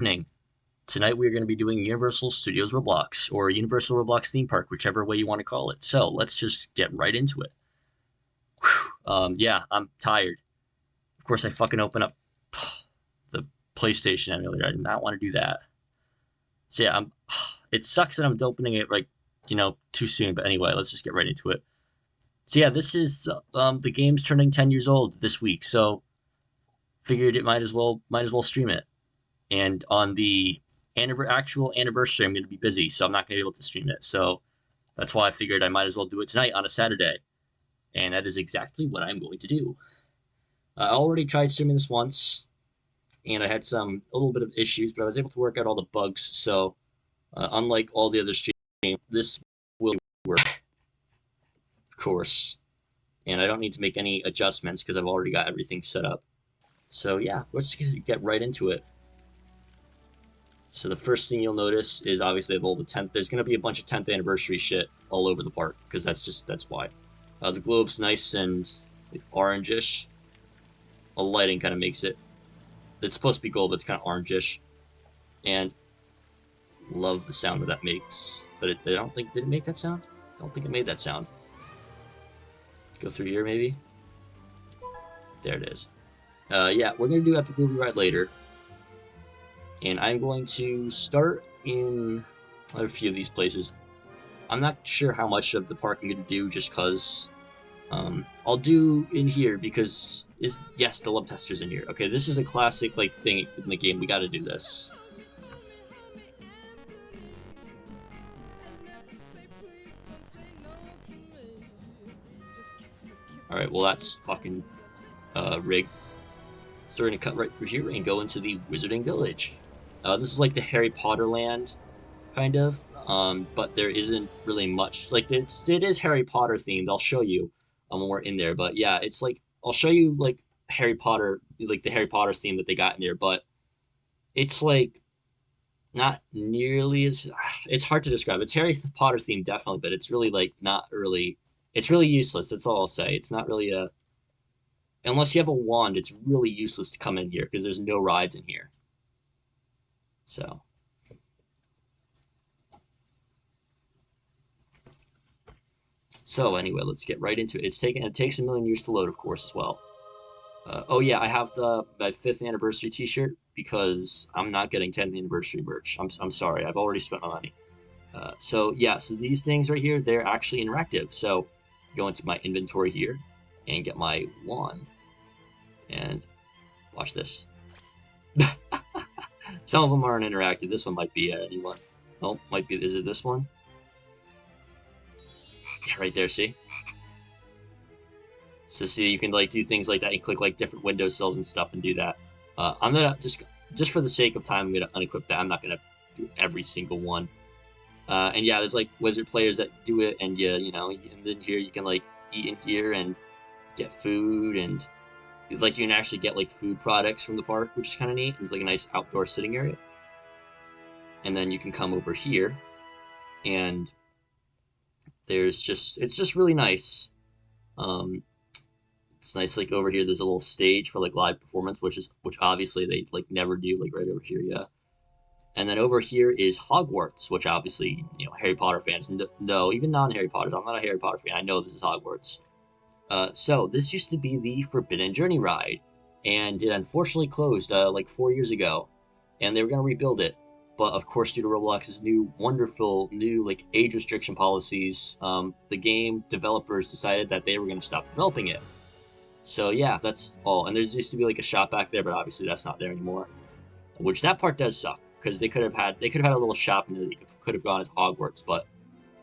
Evening. Tonight we are going to be doing Universal Studios Roblox, or Universal Roblox Theme Park, whichever way you want to call it. So let's just get right into it. Yeah, I'm tired. Of course, I fucking open up the PlayStation emulator. I did not want to do that. So yeah, it sucks that I'm opening it like, too soon. But anyway, let's just get right into it. So yeah, this is the game's turning 10 years old this week. So figured it might as well stream it. And on the actual anniversary, I'm going to be busy, so I'm not going to be able to stream it. So that's why I figured I might as well do it tonight on a Saturday, and that is exactly what I'm going to do. I already tried streaming this once, and I had a little bit of issues, but I was able to work out all the bugs. So unlike all the other streams, this will work, of course, and I don't need to make any adjustments because I've already got everything set up. So yeah, let's get right into it. So the first thing you'll notice is obviously of all the 10th. There's going to be a bunch of 10th anniversary shit all over the park because that's why. The globe's nice and like orangish. The lighting kind of makes it. It's supposed to be gold, but it's kind of orangish. And love the sound that makes. But I don't think did it make that sound? I don't think it made that sound. Go through here maybe. There it is. Yeah, we're gonna do Epic Movie Ride later. And I'm going to start in a few of these places. I'm not sure how much of the park I'm going to do just because I'll do in here because yes, the love tester's in here. Okay, this is a classic like thing in the game. We got to do this. All right, well that's fucking rigged. So we're gonna cut right through here and go into the Wizarding Village. This is like the Harry Potter land, kind of. But there isn't really much. Like it is Harry Potter themed. I'll show you when we're in there. But yeah, it's like I'll show you like Harry Potter, like the Harry Potter theme that they got in there. But it's like not nearly as. It's hard to describe. It's Harry Potter themed definitely, but it's really like not really. It's really useless. That's all I'll say. It's not really a. Unless you have a wand, it's really useless to come in here because there's no rides in here. So. So anyway, let's get right into it. It takes a million years to load, of course, as well. Oh yeah, I have my 5th anniversary T-shirt because I'm not getting 10th anniversary merch. I'm sorry, I've already spent my money. So yeah, so these things right here, they're actually interactive. So go into my inventory here and get my wand, and watch this. Some of them aren't interactive. This one might be anyone. Oh, might be. Is it this one? Yeah, right there. See. So see, you can like do things like that. You click like different windowsills and stuff and do that. I'm gonna just for the sake of time, I'm gonna unequip that. I'm not gonna do every single one. And yeah, there's like wizard players that do it, and and then here you can like eat in here and get food, and like you can actually get like food products from the park, which is kind of neat. It's like a nice outdoor sitting area. And then you can come over here, and it's just really nice. Um, It's nice, like over here. There's a little stage for like live performance, which obviously they like never do, like right over here, yeah. And then over here is Hogwarts, which obviously Harry Potter fans know, even non-Harry Potters. I'm not a Harry Potter fan. I know this is Hogwarts. So this used to be the Forbidden Journey ride, and it unfortunately closed like 4 years ago, and they were gonna rebuild it. But of course, due to Roblox's wonderful new like age restriction policies, the game developers decided that they were gonna stop developing it. So yeah, that's all. And there's used to be like a shop back there, but obviously that's not there anymore. Which that part does suck because they could have had a little shop and they could have gone as Hogwarts, but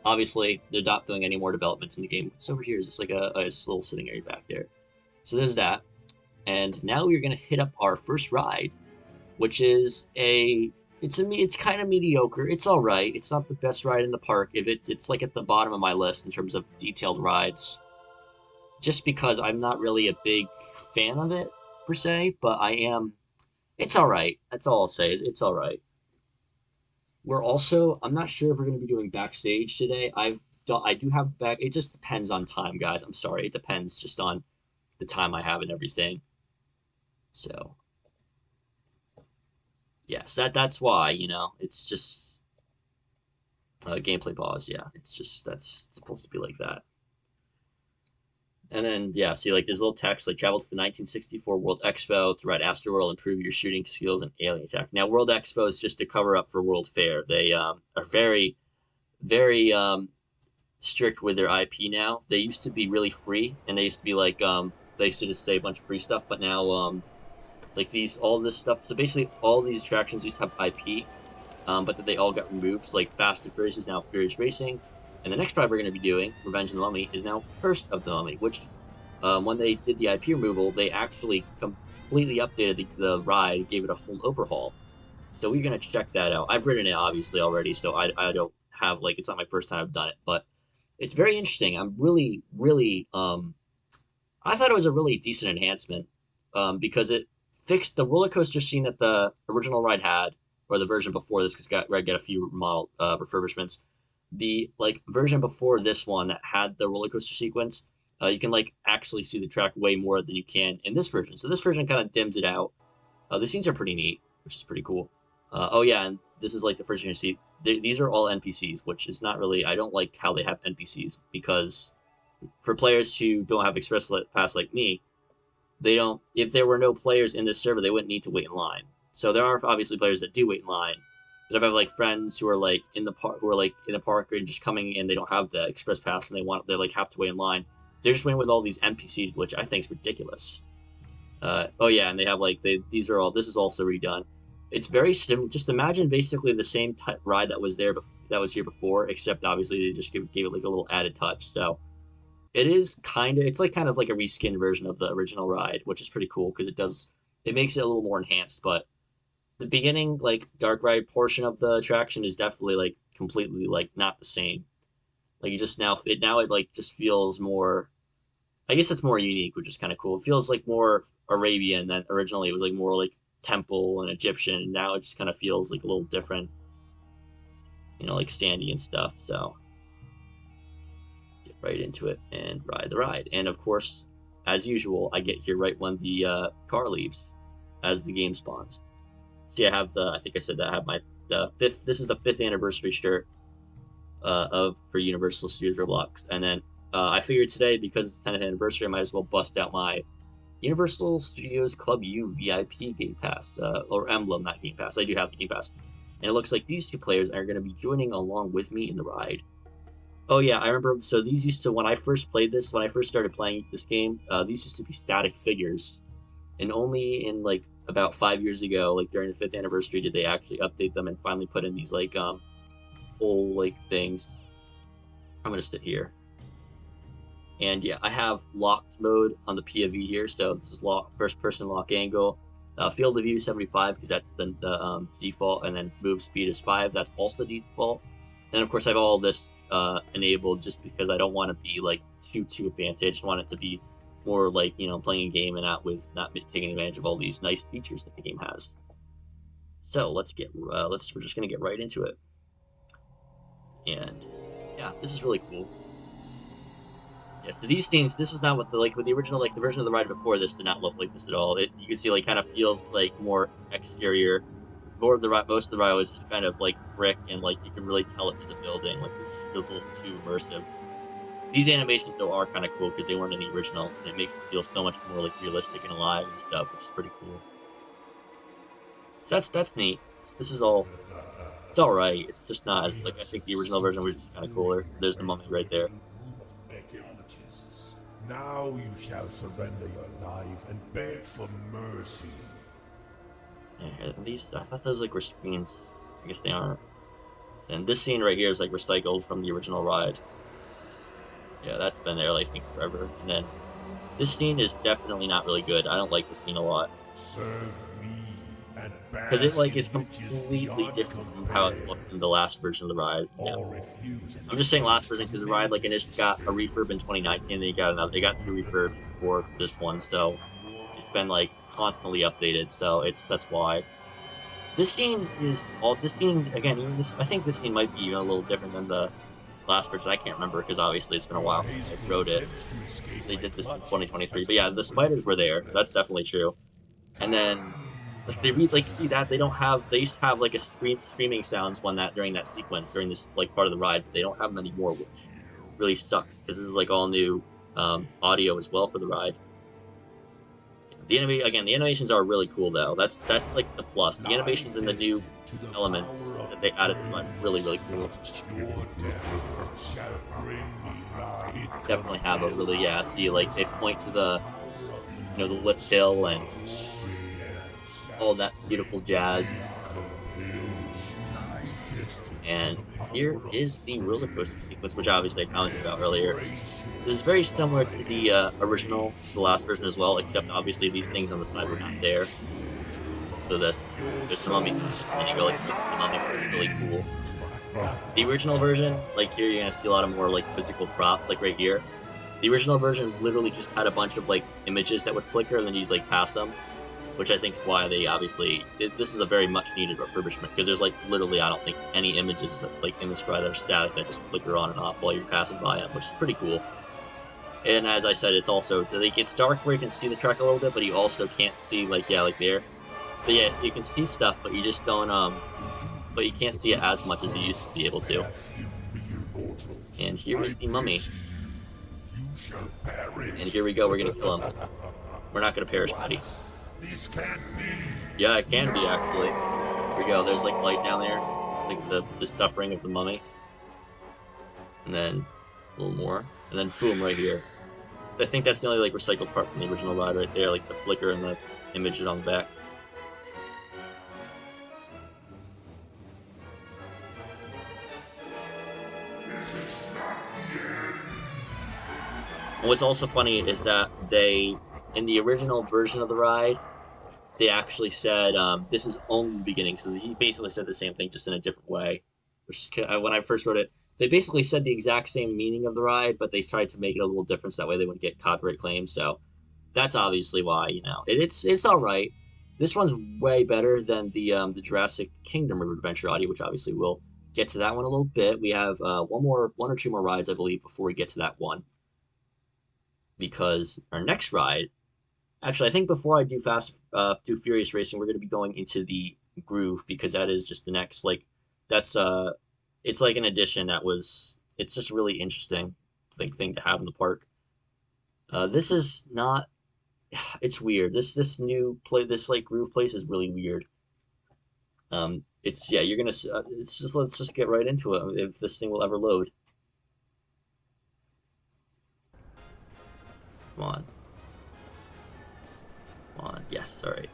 obviously they're not doing any more developments in the game. So over here is just like a little sitting area back there. So there's that. And now we're gonna hit up our first ride, which is it's kind of mediocre. It's all right. It's not the best ride in the park. It's like at the bottom of my list in terms of detailed rides, just because I'm not really a big fan of it per se, but I am. It's all right. That's all I'll say. Is it's all right. I'm not sure if we're going to be doing backstage today. I do have back. It just depends on time, guys. I'm sorry. It depends just on the time I have and everything. So Yes, that's why, you know, it's just gameplay pause. Yeah, it's just that's it's supposed to be like that. And then yeah, see like there's little text like travel to the 1964 World Expo to ride Astroworld, improve your shooting skills and alien attack. Now World Expo is just to cover up for World Fair. They are very strict with their IP now. They used to be really free, and they used to be like they used to just say a bunch of free stuff, but now like these all this stuff. So basically, all these attractions used to have IP, but that they all got removed. So like Fast and Furious is now Furious Racing, and the next ride we're going to be doing, Revenge of the Mummy, is now Curse of the Mummy. Which, when they did the IP removal, they actually completely updated the ride, gave it a full overhaul. So we're going to check that out. I've ridden it obviously already, so I don't have like it's not my first time I've done it, but it's very interesting. I'm really I thought it was a really decent enhancement because it fixed the roller coaster scene that the original ride had, or the version before this, because got a few model refurbishments. The like version before this one that had the roller coaster sequence, you can like actually see the track way more than you can in this version. So this version kind of dims it out. The scenes are pretty neat, which is pretty cool. Oh yeah, and this is like the first you're gonna see. These are all NPCs, which is not really. I don't like how they have NPCs because for players who don't have Express Pass like me, they don't. If there were no players in this server, they wouldn't need to wait in line. So there are obviously players that do wait in line. But if I have like friends who are like in the park, who are like in the park and just coming in, they don't have the Express Pass and they like have to wait in line. They're just waiting with all these NPCs, which I think is ridiculous. Oh yeah, and they have like these are all. This is also redone. It's very similar. Just imagine basically the same type ride that was there, that was here before, except obviously they just gave it like a little added touch. So it is it's like kind of like a reskin version of the original ride, which is pretty cool because it makes it a little more enhanced. But the beginning like dark ride portion of the attraction is definitely like completely like not the same. Like you just now it like just feels more. I guess it's more unique, which is kind of cool. It feels like more Arabian than originally. It was like more like temple and Egyptian. And now it just kind of feels like a little different, like standy and stuff. So get right into it and ride the ride. And of course, as usual, I get here right when the car leaves, as the game spawns. See, I have I think I said that I have the fifth. This is the 5th anniversary shirt for Universal Studios Roblox, and then I figured today because it's the 10th anniversary, I might as well bust out my Universal Studios Club U VIP Game Pass, or emblem, not Game Pass. I do have the Game Pass, and it looks like these two players are going to be joining along with me in the ride. Oh yeah, I remember. So these used to, when I first started playing this game, these used to be static figures, and only in like about 5 years ago, like during the 5th anniversary, did they actually update them and finally put in these like whole like things. I'm gonna sit here. And yeah, I have locked mode on the POV here, so this is first person lock angle. Field of view 75 because that's the default, and then move speed is 5. That's also default. And of course, I have all this enabled just because I don't want to be like too advanced. I just want it to be more like playing a game and not taking advantage of all these nice features that the game has. So we're just gonna get right into it. And yeah, this is really cool. Yeah, so these things, this is not what with the original, like the version of the ride before this did not look like this at all. You can see like kind of feels like more exterior. Most of the ride was just kind of like brick, and like you can really tell it was a building. Like this feels a little too immersive. These animations though are kind of cool because they weren't in the original, and it makes it feel so much more like realistic and alive and stuff, which is pretty cool. So that's neat. This is all. It's all right. It's just not as like I think the original version was just kind of cooler. There's the mummy right there. Now you shall surrender your life and beg for mercy. Yeah, I thought those like were screens. I guess they aren't. And this scene right here is like recycled from the original ride. Yeah, that's been there like I think forever. And then this scene is definitely not really good. I don't like this scene a lot. Serve me and because it like is completely different from how it looked in the last version of the ride. Yeah. I'm just saying last version because the ride like initially got a refurb in 2019, and they got 2 refurbs for this one, so it's been like constantly updated. So that's why. This scene again. Even I think this scene might be even a little different than the last version. I can't remember because obviously it's been a while since I wrote it. They did this in 2023, but yeah, the spiders were there. That's definitely true. And then Like they read, like, see that they don't have. They used to have like a streaming sounds when that during that sequence during this like part of the ride, but they don't have them anymore, which really sucks because this is like all new audio as well for the ride. The animations are really cool though. That's like the plus. The animations and the new To the elements power of that they added to the ride really cool. your death shall bring me light. Definitely have a really see like they point to the the lift hill and all that beautiful jazz. And here is the roller coaster sequence, which obviously I commented about earlier. This is very similar to the original, the last version as well, except obviously these things on the side were not there. So there's the mummy, and you go like the mummy, which is really cool. The original version, like here, you're gonna see a lot of more like physical props, like right here. The original version literally just had a bunch of like images that would flicker, and then you'd like pass them, which I think is why they obviously this is a very much needed refurbishment because there's like literally I don't think any images that, like in this ride that are static that just flicker on and off while you're passing by them, which is pretty cool. And as I said, it's also like it's dark where you can see the track a little bit, but you also can't see like like there. But yeah, so you can see stuff, but you just don't but you can't see it as much as you used to be able to. And here is the mummy. And here we go, we're gonna kill him. We're not gonna perish, buddy. This can't be. Yeah, it can be actually. Here we go, there's like light down there. It's like the suffering of the mummy. And then a little more. And then boom, right here. I think that's the only like recycled part from the original ride right there, like the flicker and the images on the back. And what's also funny is that in the original version of the ride, they actually said this is only the beginning. So he basically said the same thing, just in a different way. Which, when I first wrote it, they basically said the exact same meaning of the ride, but they tried to make it a little different so that way they wouldn't get copyright claims. So that's obviously why, it's all right. This one's way better than the Jurassic Kingdom River Adventure audio, which obviously we'll get to that one a little bit. We have one or two more rides, I believe, before we get to that one. Because our next ride, actually, I think before I do Furious Racing, we're going to be going into the Groove because that is just the next that's it's like an addition it's just a really interesting thing to have in the park. This is not, it's weird. This new this like Groove place is really weird. It's you're gonna it's just let's just get right into it if this thing will ever load. Come on. Come on. Yes, alright.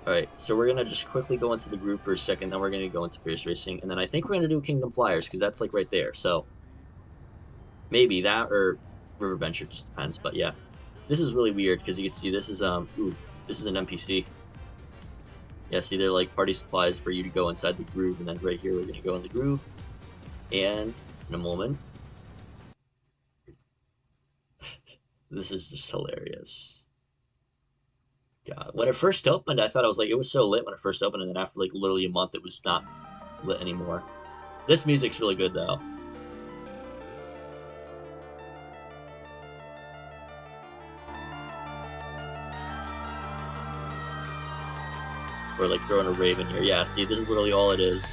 Alright, so we're gonna just quickly go into the Groove for a second, then we're gonna go into Fierce Racing, and then I think we're gonna do Kingdom Flyers, because that's like right there, so maybe that or River Adventure, just depends, but yeah. This is really weird, because you can see this is this is an NPC. Yeah, see they're like party supplies for you to go inside the Groove, and then right here we're gonna go in the Groove, and in a moment. This is just hilarious. God, when it first opened, I thought it was so lit when it first opened, and then after like literally a month, it was not lit anymore. This music's really good though. We're like throwing a rave in here. Yeah, see, this is literally all it is.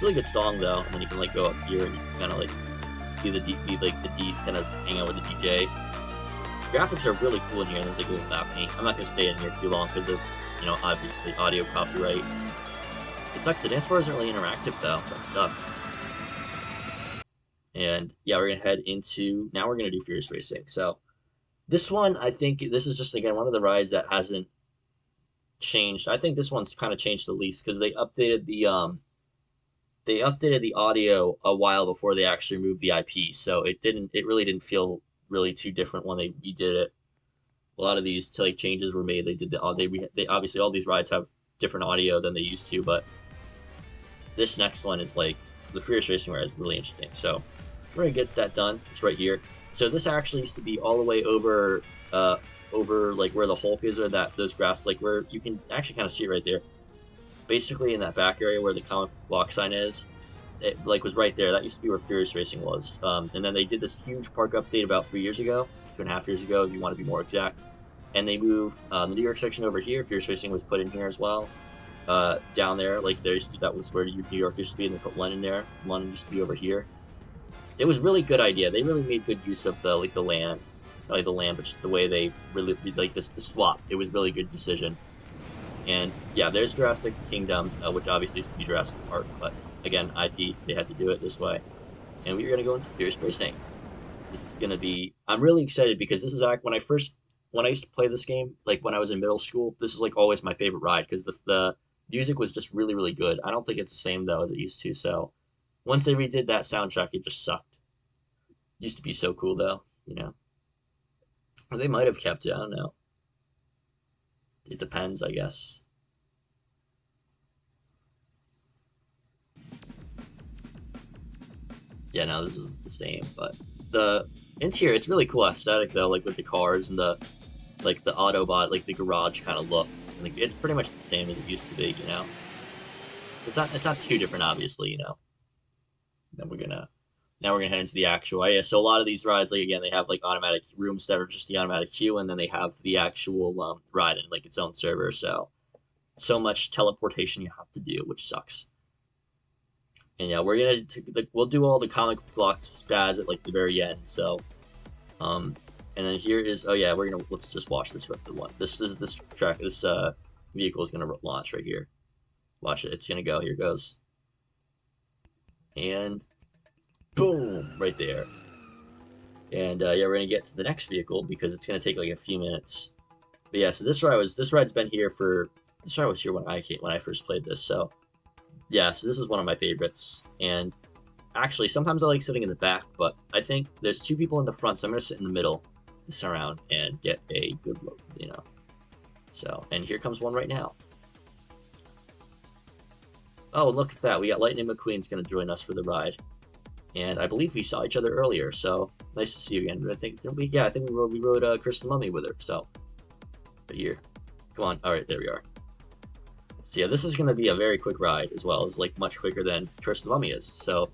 Really good song though, and then you can like go up here and you can kind of like be the D kind of hang out with the DJ. Graphics are really cool in here. There's like a little balcony. I'm not gonna stay in here too long because of obviously audio copyright. It sucks. The dance floor isn't really interactive though. That's tough. And yeah, we're gonna head into now. We're gonna do Furious Racing. So this one, I think this is just again one of the rides that hasn't changed. I think this one's kind of changed the least because they updated the audio a while before they actually removed the IP, so it really didn't feel really too different when they redid it. A lot of these like changes were made. They did they obviously all these rides have different audio than they used to, but this next one is like the Furious Racing ride is really interesting. So we're gonna get that done. It's right here. So this actually used to be all the way over like where the Hulk is, or those grass, like where you can actually kind of see it right there. Basically in that back area where the comic block sign is, it like was right there. That used to be where Furious Racing was. And then they did this huge park update about 3 years ago, 2.5 years ago, if you want to be more exact. and they moved the New York section over here. Fierce Racing was put in here as well. Down there, like there used to, that was where New York used to be, and they put London there. London used to be over here. It was really good idea. They really made good use of the land, but just the way they really like the swap. It was really good decision. And yeah, there's Jurassic Kingdom, which obviously used to be Jurassic Park, but again, IP, they had to do it this way. And we're gonna go into Fierce Racing. This is gonna be. I'm really excited because this is like when I used to play this game, like when I was in middle school. This is like always my favorite ride because the music was just really good. I don't think it's the same though as it used to. So once they redid that soundtrack, it just sucked. Used to be so cool though, you know. Or they might have kept it. I don't know. It depends, I guess. Yeah, no, this is the same, but the interior, it's really cool aesthetic though, like with the cars and the like the Autobot, like the garage kind of look. Like it's pretty much the same as it used to be, you know. It's not too different, obviously, you know. Then we're gonna head into the actual. Yeah, so a lot of these rides, like again, they have like automatic rooms that are just the automatic queue, and then they have the actual ride in like its own server. So much teleportation you have to do, which sucks. And yeah, we'll do all the comic block spaz at like the very end. So, and then here is let's just watch this one. This track. This vehicle is gonna launch right here. Watch it. It's gonna go. Here it goes. And boom, right there. And yeah, we're gonna get to the next vehicle because it's gonna take like a few minutes. But yeah, so this ride's been here for this ride was here when I first played this. So yeah, so this is one of my favorites. And actually, sometimes I like sitting in the back, but I think there's two people in the front, so I'm gonna sit in the middle, this around, and get a good look, you know. So, and here comes one right now. Oh, look at that! We got Lightning McQueen's gonna join us for the ride, and I believe we saw each other earlier. So nice to see you again. I think we rode Chris the Mummy with her. So, right here, come on. All right, there we are. So yeah, this is gonna be a very quick ride as well. It's like much quicker than Curse the Mummy is. So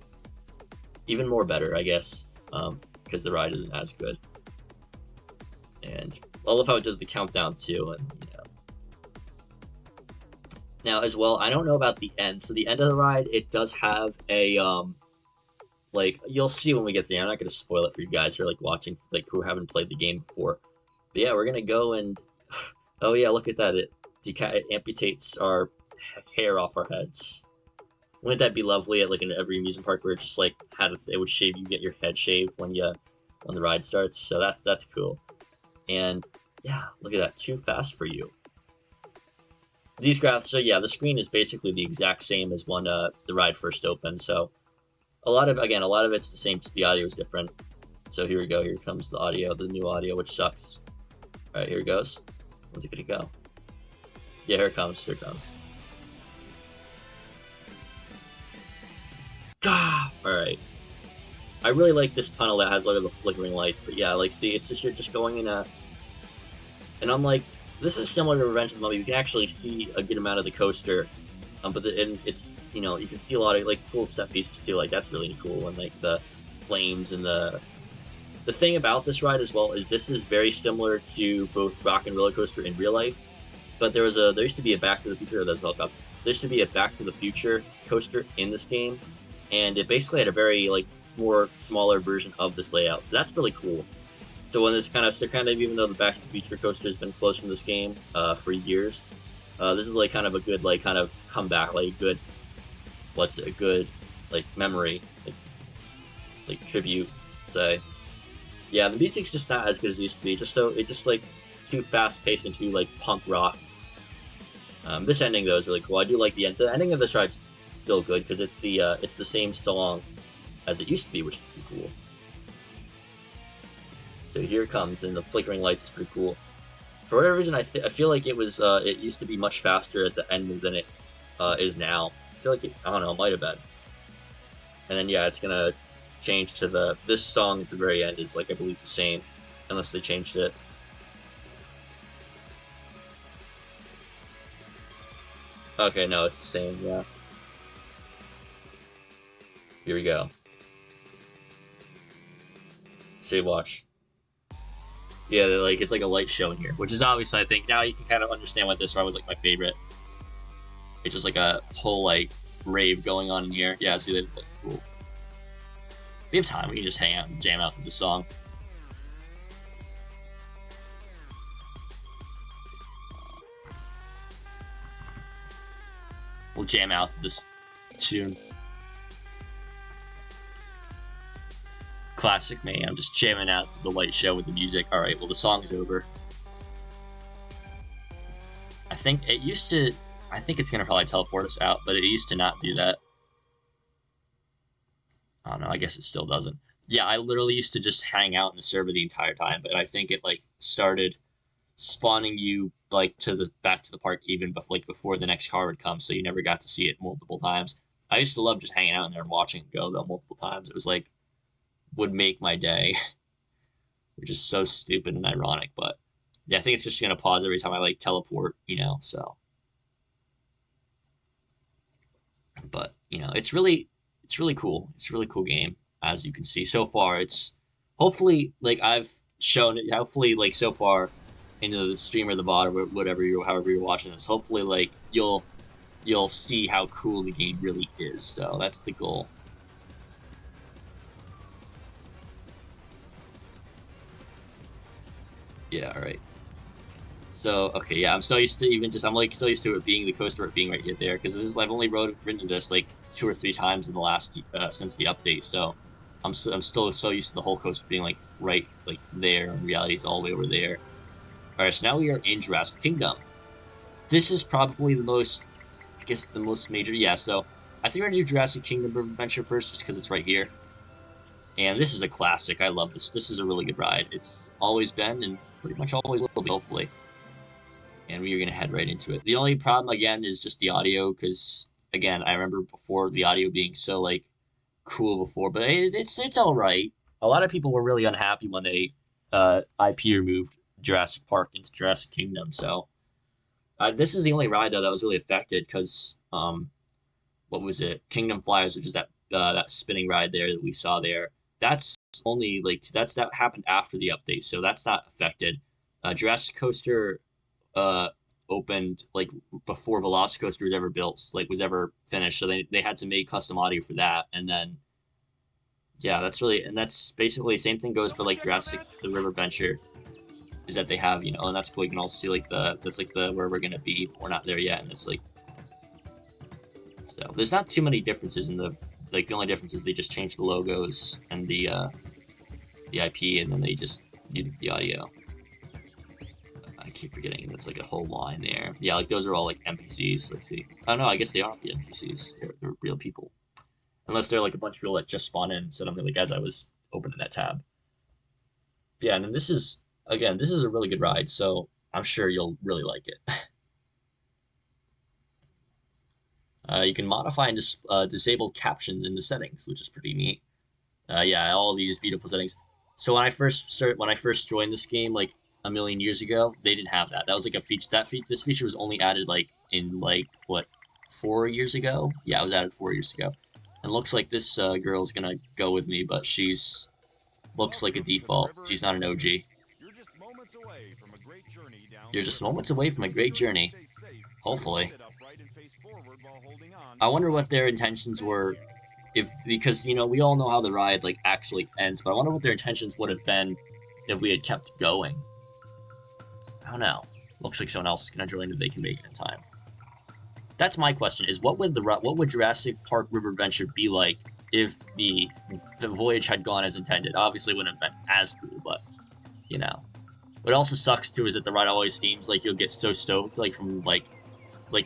even more better, I guess, because the ride isn't as good. And I love how it does the countdown too, and you know. Now as well, I don't know about the end. So the end of the ride, it does have a like you'll see when we get there. I'm not gonna spoil it for you guys who are like watching, like who haven't played the game before. But yeah, we're gonna go and oh yeah, look at that! It amputates our hair off our heads. Wouldn't that be lovely at like in every amusement park where it just like it would shave, you get your head shaved when the ride starts. So that's cool. And yeah, look at that, too fast for you. These graphs, so yeah, the screen is basically the exact same as when the ride first opened. So a lot of it's the same, just the audio is different. So here we go. Here comes the audio, the new audio, which sucks. All right, here it goes. Where's it gonna go? Yeah, here it comes. Here it comes. All right. I really like this tunnel that has a lot of the flickering lights, but yeah, like see, it's just you're just going in a, and unlike this is similar to Revenge of the Mummy, you can actually see a good amount of the coaster, but and it's you can see a lot of like cool step pieces too, like that's really cool, and like the flames and the thing about this ride as well is this is very similar to both Rock and Roller Coaster in real life, but there used to be a Back to the Future, there used to be a Back to the Future coaster in this game, and it basically had a very like more smaller version of this layout, so that's really cool. So when this kind of even though the Back to the Future coaster has been closed from this game for years, this is like kind of a good like kind of comeback, like a good like memory, like tribute, say. Yeah, the music's just not as good as it used to be. It just like too fast paced and too like punk rock. This ending though is really cool. I do like the ending of this ride's still good because it's the same song as it used to be, which is pretty cool. So here it comes, and the flickering lights is pretty cool. For whatever reason, I feel like it used to be much faster at the end than it is now. I feel like I don't know, it might have been. And then yeah, it's gonna change to this song at the very end is like I believe the same, unless they changed it. Okay, no, it's the same. Yeah. Here we go. Say watch. Yeah, like it's like a light show in here, which is obviously I think now you can kind of understand why this ride was like my favorite. It's just like a whole like rave going on in here. Yeah, see, they like cool. If we have time, we can just hang out and jam out to the song. We'll jam out to this tune. Classic me. I'm just jamming out to the light show with the music. All right, well the song's over. I think it used to. I think it's gonna probably teleport us out, but it used to not do that. I don't know. I guess it still doesn't. Yeah, I literally used to just hang out in the server the entire time, but I think it like started spawning you like to the back to the park even before the next car would come, so you never got to see it multiple times. I used to love just hanging out in there and watching it go though multiple times. It was like would make my day, which is so stupid and ironic. But yeah, I think it's just gonna pause every time I like teleport, you know. So, but you know, it's really cool. It's a really cool game as you can see so far. It's hopefully like I've shown it. Hopefully, like so far into the stream or the VOD or whatever you however you're watching this. Hopefully, like you'll see how cool the game really is. So that's the goal. Yeah, all right. So okay, yeah, I'm still used to I'm like still used to it being the coaster being right here there because this is I've only ridden this like 2 or 3 times in the last since the update. So I'm still so used to the whole coaster being like right like there. In reality, it's all the way over there. All right, so now we are in Jurassic Kingdom. This is probably the most, I guess, the most major. Yeah, so I think we're gonna do Jurassic Kingdom Adventure first, just because it's right here. And this is a classic. I love this. This is a really good ride. It's always been and pretty much always will be, hopefully. And we are going to head right into it. The only problem, again, is just the audio, because, again, I remember before the audio being so, like, cool before, but it's all right. A lot of people were really unhappy when they IP removed Jurassic Park into Jurassic Kingdom, so this is the only ride, though, that was really affected, because, what was it? Kingdom Flyers, which is that spinning ride there that we saw there. That's only like that happened after the update, so that's not affected. Jurassic Coaster opened like before Velocicoaster was ever built, like was ever finished, so they had to make custom audio for that, and then yeah, that's basically the same thing goes for like Jurassic the River Adventure, is that they have and that's cool. You can also see like that's like the where we're gonna be. We're not there yet, and it's like so there's not too many differences in the only difference is they just changed the logos and the IP, and then they just muted the audio. I keep forgetting that's like a whole line there. Yeah, like those are all like NPCs. Let's see. Oh no, I guess they aren't the NPCs. They're real people, unless they're like a bunch of people that just spawn in suddenly, like as I was opening that tab. Yeah, and then this is a really good ride, so I'm sure you'll really like it. You can modify and disable captions in the settings, which is pretty neat. Yeah, all these beautiful settings. So when I first joined this game, like a million years ago, they didn't have that. That was like a feature. This feature was only added like in like what 4 years ago. Yeah, it was added 4 years ago. And looks like this girl is gonna go with me, but she's looks like a default. She's not an OG. You're just moments away from a great journey down. You're just moments away from a great journey. Hopefully. Sit upright and face forward while holding on. I wonder what their intentions were, because we all know how the ride like actually ends, but I wonder what their intentions would have been if we had kept going. I don't know. Looks like someone else is gonna join if they can make it in time. That's my question: is what would Jurassic Park River Adventure be like if the voyage had gone as intended? Obviously, it wouldn't have been as cool, but What also sucks too is that the ride always seems like you'll get so stoked, like from like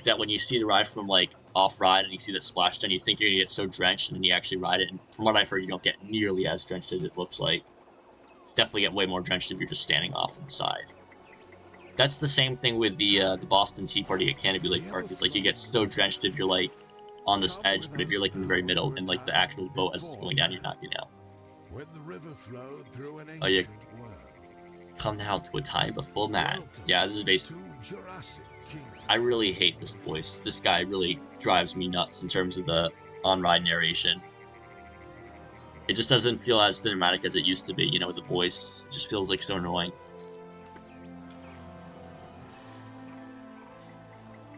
that when you see the ride from like off ride and you see that splashdown, you think you're gonna get so drenched, and then you actually ride it. And from what I've heard, you don't get nearly as drenched as it looks like. Definitely get way more drenched if you're just standing off on the side. That's the same thing with the Boston Tea Party at Canopy Lake Park. Is like you get so drenched if you're like on this edge, but if you're like in the very middle and like the actual boat as it's going down, you're not, When the river flowed through an Oh, yeah. ancient world. Come now to a time of full man. Yeah, this is basically. To Jurassic Kingdom. I really hate this voice. This guy really drives me nuts in terms of the on-ride narration. It just doesn't feel as cinematic as it used to be, with the voice. It just feels like so annoying.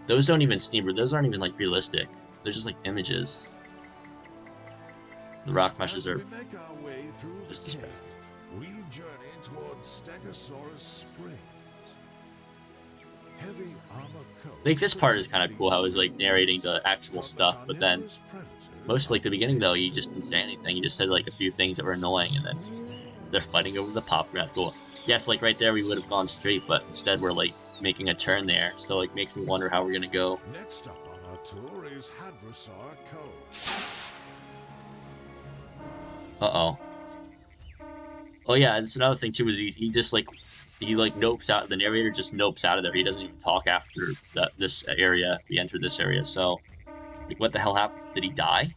Those don't even steam, those aren't even like realistic. They're just like images. The rock meshes As are we make our way through just the as cave, bad. we journey towards Stegosaurus Springs. Heavy armor coat Like this part is kind of protect cool how these he's like narrating the actual from stuff, but then carnivorous predators most like the of beginning though, the he just didn't say anything. He just said like a few things that were annoying, and then they're fighting over the pop grass. Cool. Yes, like right there we would have gone straight, but instead we're like making a turn there. So like makes me wonder how we're gonna go. Next up on our tour is Hadrosaur Cove. Uh-oh. Oh yeah, it's another thing too is he just like he like nopes out, the narrator just nopes out of there. He doesn't even talk after this area. We entered this area, so like what the hell happened? Did he die?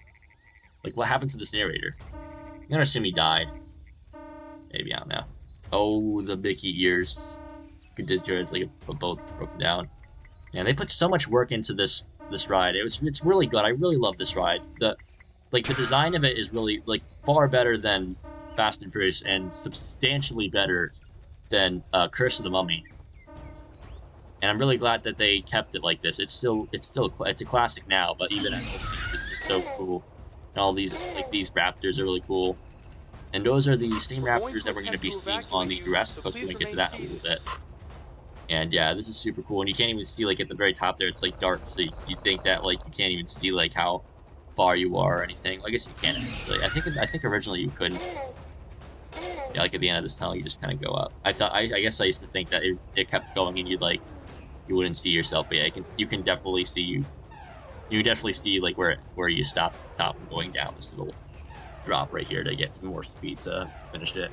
Like what happened to this narrator? I'm gonna assume he died. Maybe, I don't know. Oh, the Mickey ears. You could just hear it's like a boat broken down. And they put so much work into this ride. It's really good. I really love this ride. The design of it is really like far better than Fast and Furious and substantially better than Curse of the Mummy. And I'm really glad that they kept it like this. It's a classic now, but even at opening, it's just so cool. And all these like these raptors are really cool. And those are the same raptors that we're going to be seeing on the Jurassic Coast. We're going to get to that in a little bit. And yeah, this is super cool. And you can't even see like at the very top there, it's like dark, so you think that like you can't even see like how far you are or anything. Well, I guess you can actually. I think originally you couldn't. Yeah, like at the end of this tunnel, you just kind of go up. I guess I used to think that it kept going and you wouldn't see yourself, but yeah, you can definitely see you definitely see like where you stop going down this little drop right here to get some more speed to finish it.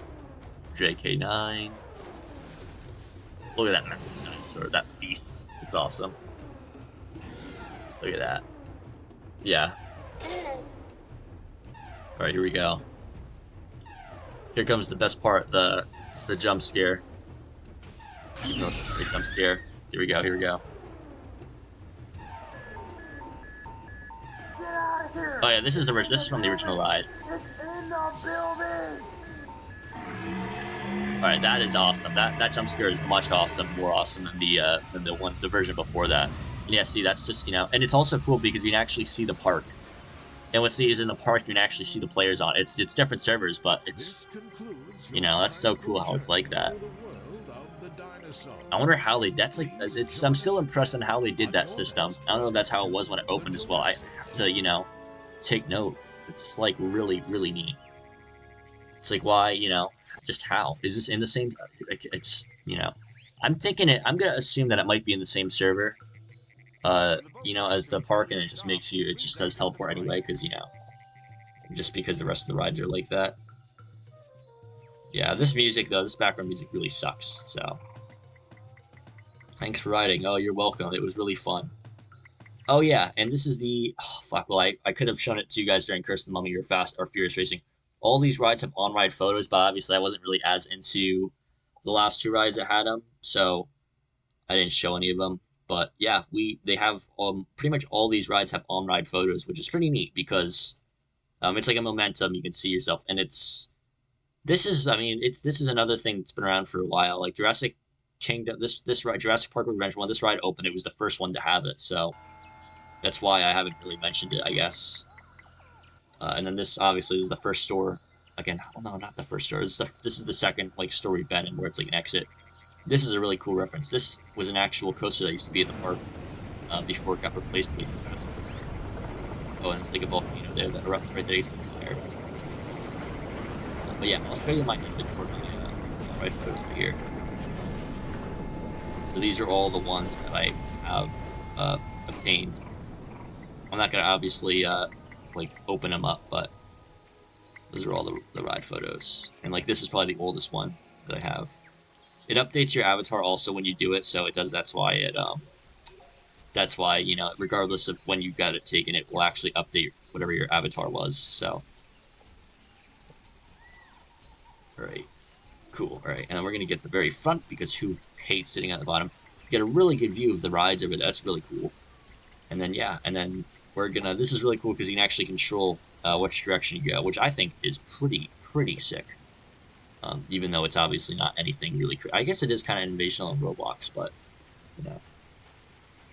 JK9. Look at that massive dinosaur, that beast. It's awesome. Look at that. Yeah. Alright, here we go. Here comes the best part, the jump scare. Even though it's a jump scare. Here we go, here we go. Oh yeah, this is from the original ride. It's in the building! Alright, that is awesome. That jump scare is much more awesome than the version before that. And yeah, see, that's just, and it's also cool because you can actually see the park. And what's neat is in the park you can actually see the players on. It's different servers, but it's that's so cool how it's like that. I wonder how I'm still impressed on how they did that system. I don't know if that's how it was when it opened as well. I have to, take note. It's like really, really neat. It's like why, just how? Is this in the same it's I'm gonna assume that it might be in the same server. As the park, and it just does teleport anyway, because just because the rest of the rides are like that. Yeah, this music though, this background music really sucks, so. Thanks for riding. Oh, you're welcome. It was really fun. Oh yeah, and this is well, I could have shown it to you guys during Curse of the Mummy or Fast or Furious Racing. All these rides have on-ride photos, but obviously I wasn't really as into the last two rides that had them, so I didn't show any of them. But yeah, they have pretty much all these rides have on-ride photos, which is pretty neat because it's like a momentum. You can see yourself, and this is another thing that's been around for a while. Like Jurassic Kingdom, this ride, Jurassic Park Revenge, when this ride opened, it was the first one to have it, so that's why I haven't really mentioned it, I guess. And then this obviously is the first store. Again, well, no, not the first store. This is the second like store we've been in where it's like an exit. This is a really cool reference. This was an actual coaster that used to be at the park before it got replaced with the Jurassic coaster. Oh, and it's like a volcano there that erupts right there. Used to be there. But yeah, I'll show you my inventory, right photos right here. So these are all the ones that I have obtained. I'm not gonna obviously like open them up, but those are all the ride photos. And like this is probably the oldest one that I have. It updates your avatar also when you do it, so it does. That's why regardless of when you got it taken, it will actually update whatever your avatar was. So, all right, cool. All right, and then we're gonna get the very front because who hates sitting at the bottom? Get a really good view of the rides over there. That's really cool. And then we're gonna. This is really cool because you can actually control which direction you go, which I think is pretty sick. Even though it's obviously not anything really. I guess it is kind of innovational in Roblox, but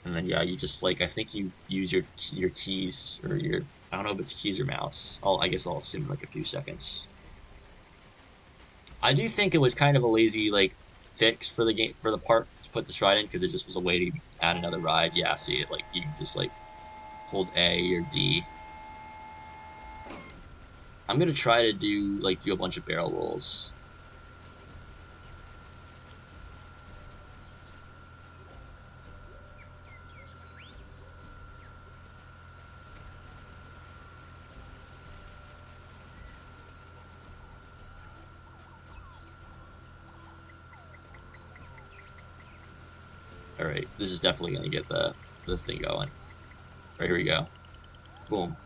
And then yeah, you just like I think you use your keys or your I don't know if it's keys or mouse. I guess I'll assume like a few seconds. I do think it was kind of a lazy like fix for the game for the part to put this ride in because it just was a way to add another ride. Yeah, see it like you can just like hold A or D. I'm gonna try to do a bunch of barrel rolls. All right, this is definitely gonna get the thing going. Right, here we go. Boom.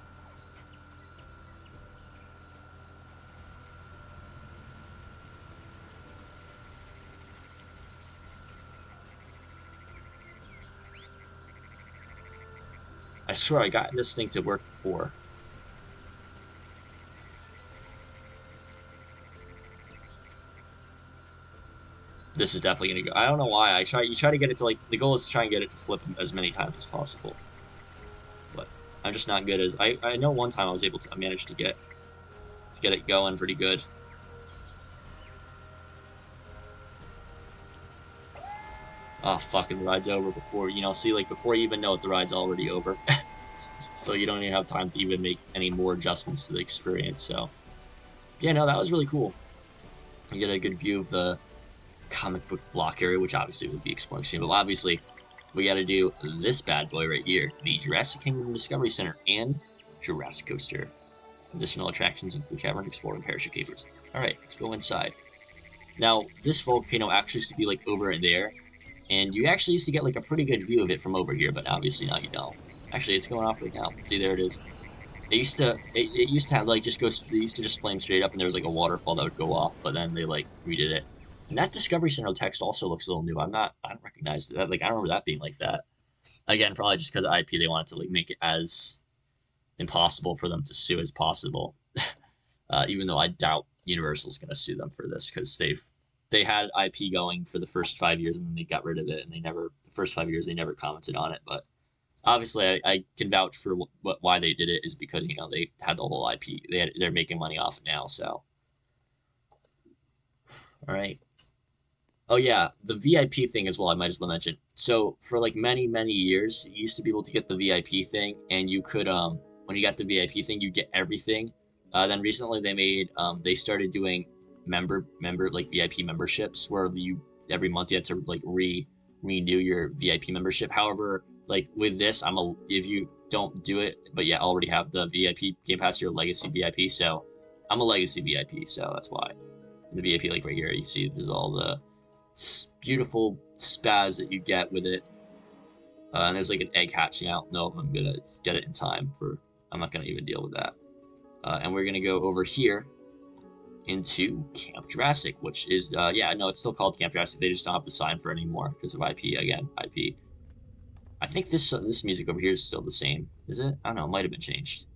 I swear I got this thing to work before. This is definitely gonna go. I don't know why. You try to get it to like the goal is to try and get it to flip as many times as possible. But I'm just not good as I know one time I managed to get it going pretty good. Oh fucking the ride's over before see like before you even know it the ride's already over. So you don't even have time to even make any more adjustments to the experience. So yeah, no, that was really cool. You get a good view of the comic book block area, which obviously we'll be exploring soon. But obviously, we got to do this bad boy right here, the Jurassic Kingdom Discovery Center and Jurassic Coaster. Additional attractions include cavern explorer and parachute capers. All right, let's go inside. Now, this volcano actually used to be like over there, and you actually used to get like a pretty good view of it from over here, but obviously now you don't. Actually, it's going off right now. See, there it is. It used to have like it used to just flame straight up, and there was like a waterfall that would go off, but then they like redid it. And that Discovery Center text also looks a little new. I don't recognize that. Like I don't remember that being like that. Again, probably just because of IP, they wanted to like make it as impossible for them to sue as possible. Even though I doubt Universal's going to sue them for this because they had IP going for the first 5 years and then they got rid of it and the first 5 years they never commented on it. But obviously, I can vouch for why they did it is because they had the whole IP. They're making money off it now. So all right. Oh yeah, the VIP thing as well. I might as well mention. So for like many years, you used to be able to get the VIP thing, and you could when you got the VIP thing, you get everything. Then recently they started doing member like VIP memberships where you every month you had to like renew your VIP membership. However, like with this, if you don't do it, but yeah, already have the VIP Game Pass, you're a Legacy VIP. So I'm a Legacy VIP, so that's why. The VIP like right here, you see this is all the beautiful spaz that you get with it. And there's like an egg hatching out. No, I'm gonna get it in time for. I'm not gonna even deal with that. And we're gonna go over here into Camp Jurassic, which is yeah, no, it's still called Camp Jurassic. They just don't have the sign for it anymore because of IP. Again, IP. I think this music over here is still the same. Is it? I don't know. It might have been changed.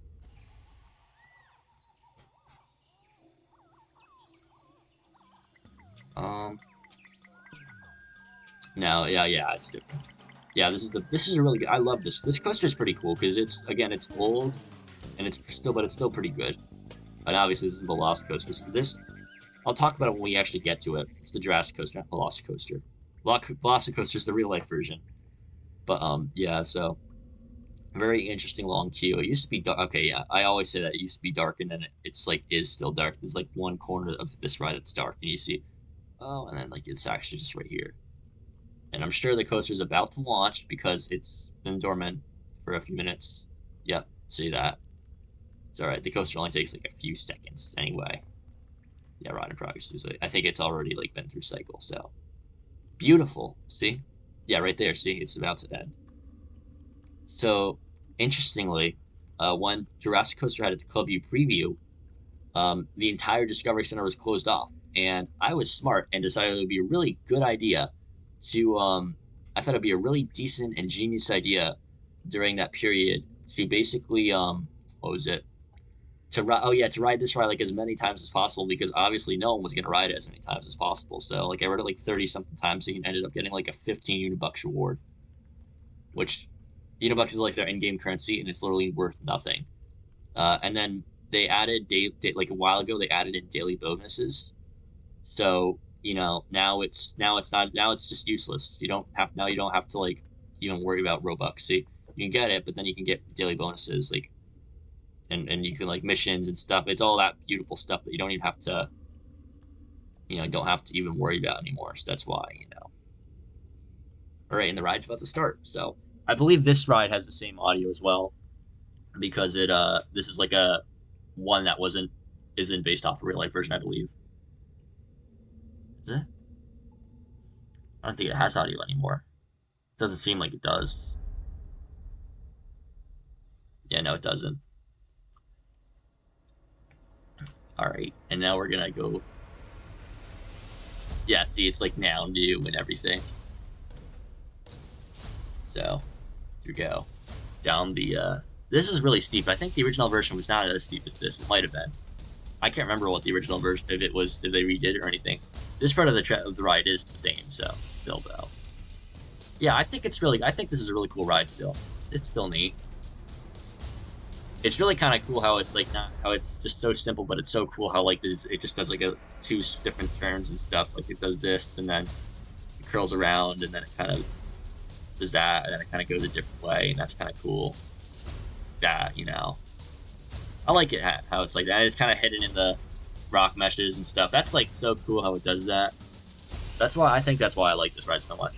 Um. No, yeah, it's different. Yeah, this is a really good. I love this. This coaster is pretty cool because it's old, and but it's still pretty good. And obviously this is the Lost Coaster. So this I'll talk about it when we actually get to it. It's the Jurassic Coaster, not the Lost Coaster. Velocicoaster is the real life version. But yeah, so very interesting long queue. It used to be dark. Okay, yeah, I always say that it used to be dark, and then it's like is still dark. There's like one corner of this ride that's dark, and you see, oh, and then like it's actually just right here. And I'm sure the coaster is about to launch because it's been dormant for a few minutes. Yep, see that. It's all right. The coaster only takes like a few seconds anyway. Yeah, ride in progress. I think it's already like been through cycle. So beautiful. See? Yeah, right there. See, it's about to end. So interestingly, when Jurassic Coaster had its Club U preview, the entire Discovery Center was closed off, and I was smart and decided it would be a really good idea to I thought it'd be a really decent and genius idea during that period to basically what was it to ride to ride this ride like as many times as possible because obviously no one was gonna ride it as many times as possible. So like I rode it like 30 something times, so you ended up getting like a 15 unit bucks reward. which Unibucks is like their in-game currency, and it's literally worth nothing. And then they added like a while ago, they added in daily bonuses. So now it's just useless. You don't have to like even worry about Robux. See, you can get it, but then you can get daily bonuses like and you can like missions and stuff. It's all that beautiful stuff that you don't even have to don't have to even worry about anymore. So that's why. All right, and the ride's about to start. So I believe this ride has the same audio as well because this is like a one that isn't based off a real life version, I believe. Is it? I don't think it has audio anymore. Doesn't seem like it does. Yeah, no, it doesn't. All right, and now we're gonna go. Yeah, see, it's like now new and everything. So, here we go. Down the, this is really steep. I think the original version was not as steep as this. It might have been. I can't remember what the original version, if they redid it or anything. This part of the ride is the same, so, still though. Yeah, I think this is a really cool ride still. It's still neat. It's really kind of cool how it's like how it's just so simple, but it's so cool how like it just does like two different turns and stuff. Like it does this and then it curls around and then it kind of does that and then it kind of goes a different way and that's kind of cool. Yeah, I like it how it's like that. It's kind of hidden in the rock meshes and stuff. That's like so cool how it does that. That's why I like this ride so much.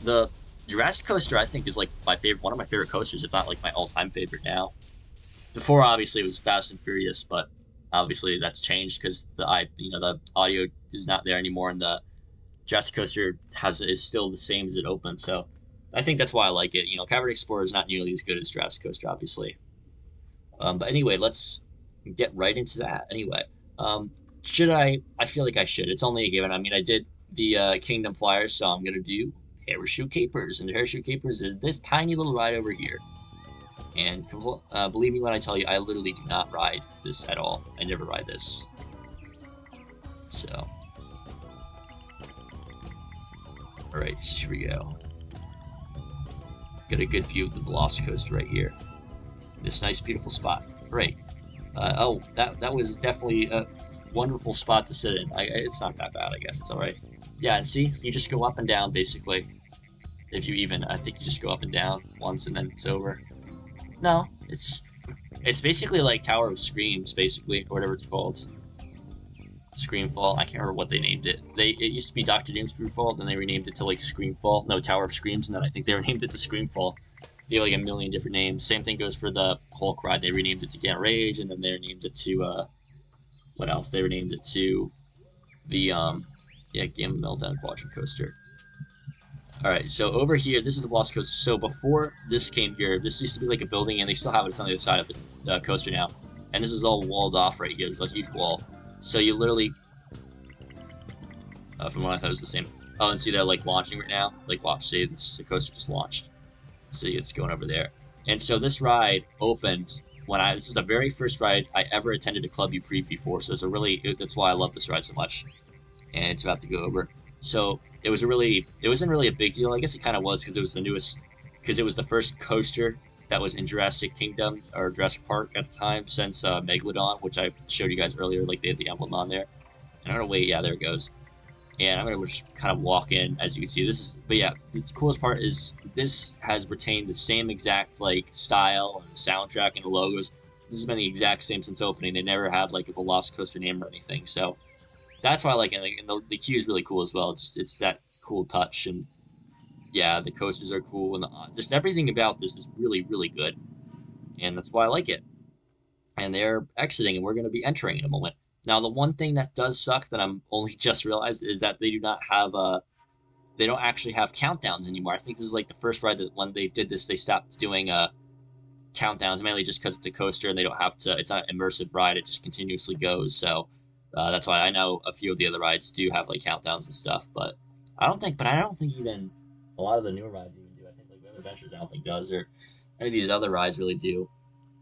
The Jurassic Coaster I think is like one of my favorite coasters, if not like my all-time favorite now. Before, obviously, it was Fast and Furious, but obviously that's changed because the audio is not there anymore, and the Jurassic Coaster is still the same as it opened. So I think that's why I like it. Cavern Explorer is not nearly as good as Jurassic Coaster, obviously. But anyway, let's get right into that. Anyway, should I? I feel like I should. It's only a given. I mean, I did the Kingdom Flyers, so I'm gonna do Parachute Capers, and the Parachute Capers is this tiny little ride over here. And believe me when I tell you, I literally do not ride this at all. I never ride this. So. Alright, here we go. Got a good view of the Velocicoaster right here. This nice, beautiful spot. Great. Oh, that was definitely a wonderful spot to sit in. It's not that bad, I guess. It's alright. Yeah, and see, you just go up and down, basically. I think you just go up and down once and then it's over. No, it's basically like Tower of Screams, basically, or whatever it's called. Screamfall. I can't remember what they named it. It used to be Dr. Doom's Screamfall, then they renamed it to like Screamfall. No, Tower of Screams, and then I think they renamed it to Screamfall. They have like a million different names. Same thing goes for the Hulk ride. They renamed it to Get Rage, and then they renamed it to what else? They renamed it to the Gamma Meltdown Quadrant Coaster. Alright, so over here, this is the Velocicoaster. So before this came here, this used to be like a building, and they still have it. It's on the other side of the coaster now. And this is all walled off right here. It's a huge wall. So you literally... from what I thought it was the same. Oh, and see they're like launching right now? Like, watch, see, the coaster just launched. See, it's going over there. And so this ride opened when this is the very first ride I ever attended a Club U preview for. So that's why I love this ride so much. And it's about to go over. So it wasn't really a big deal. I guess it kind of was because it was the newest, because it was the first coaster that was in Jurassic Kingdom or Jurassic Park at the time since Megalodon, which I showed you guys earlier. Like they had the emblem on there. And I'm gonna wait. Yeah, there it goes. And I'm gonna just kind of walk in, as you can see. But yeah, the coolest part is this has retained the same exact like style and soundtrack and logos. This has been the exact same since opening. They never had like a Velocicoaster name or anything. So that's why I like it. And the queue is really cool as well. It's that cool touch, and yeah, the coasters are cool, and just everything about this is really, really good, and that's why I like it. And they're exiting, and we're going to be entering in a moment. Now, the one thing that does suck that I'm only just realized is that they don't actually have countdowns anymore. I think this is like the first ride that when they did this, they stopped doing countdowns, mainly just because it's a coaster and they don't have to. It's not an immersive ride; it just continuously goes. So. That's why I know a few of the other rides do have like countdowns and stuff, but I don't think even a lot of the newer rides even do. I think like Web Adventures I don't think does, or any of these other rides really do.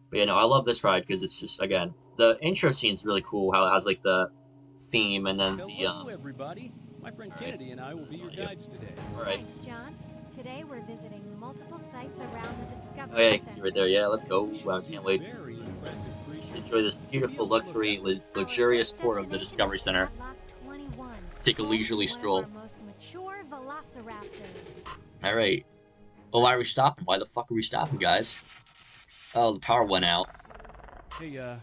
But I love this ride because it's just, again, the intro scene is really cool. How it has like the theme and then Hello, everybody. My friend Kennedy and I will be your guides today. All right. Thanks, John. Today we're visiting multiple sites around the Oh yeah, Discovery you can see right Center. there. Yeah, let's go. We I shall see can't wait very to impressive creatures. enjoy this What do you beautiful have to look luxury, at? Our luxurious first tour of the destination Discovery is Center. Padlock 21, Take a home to leisurely one of our stroll. most mature velociraptors. All right. Well, why are we stopping? Why the fuck are we stopping, guys? Oh, the power went out. Hey, I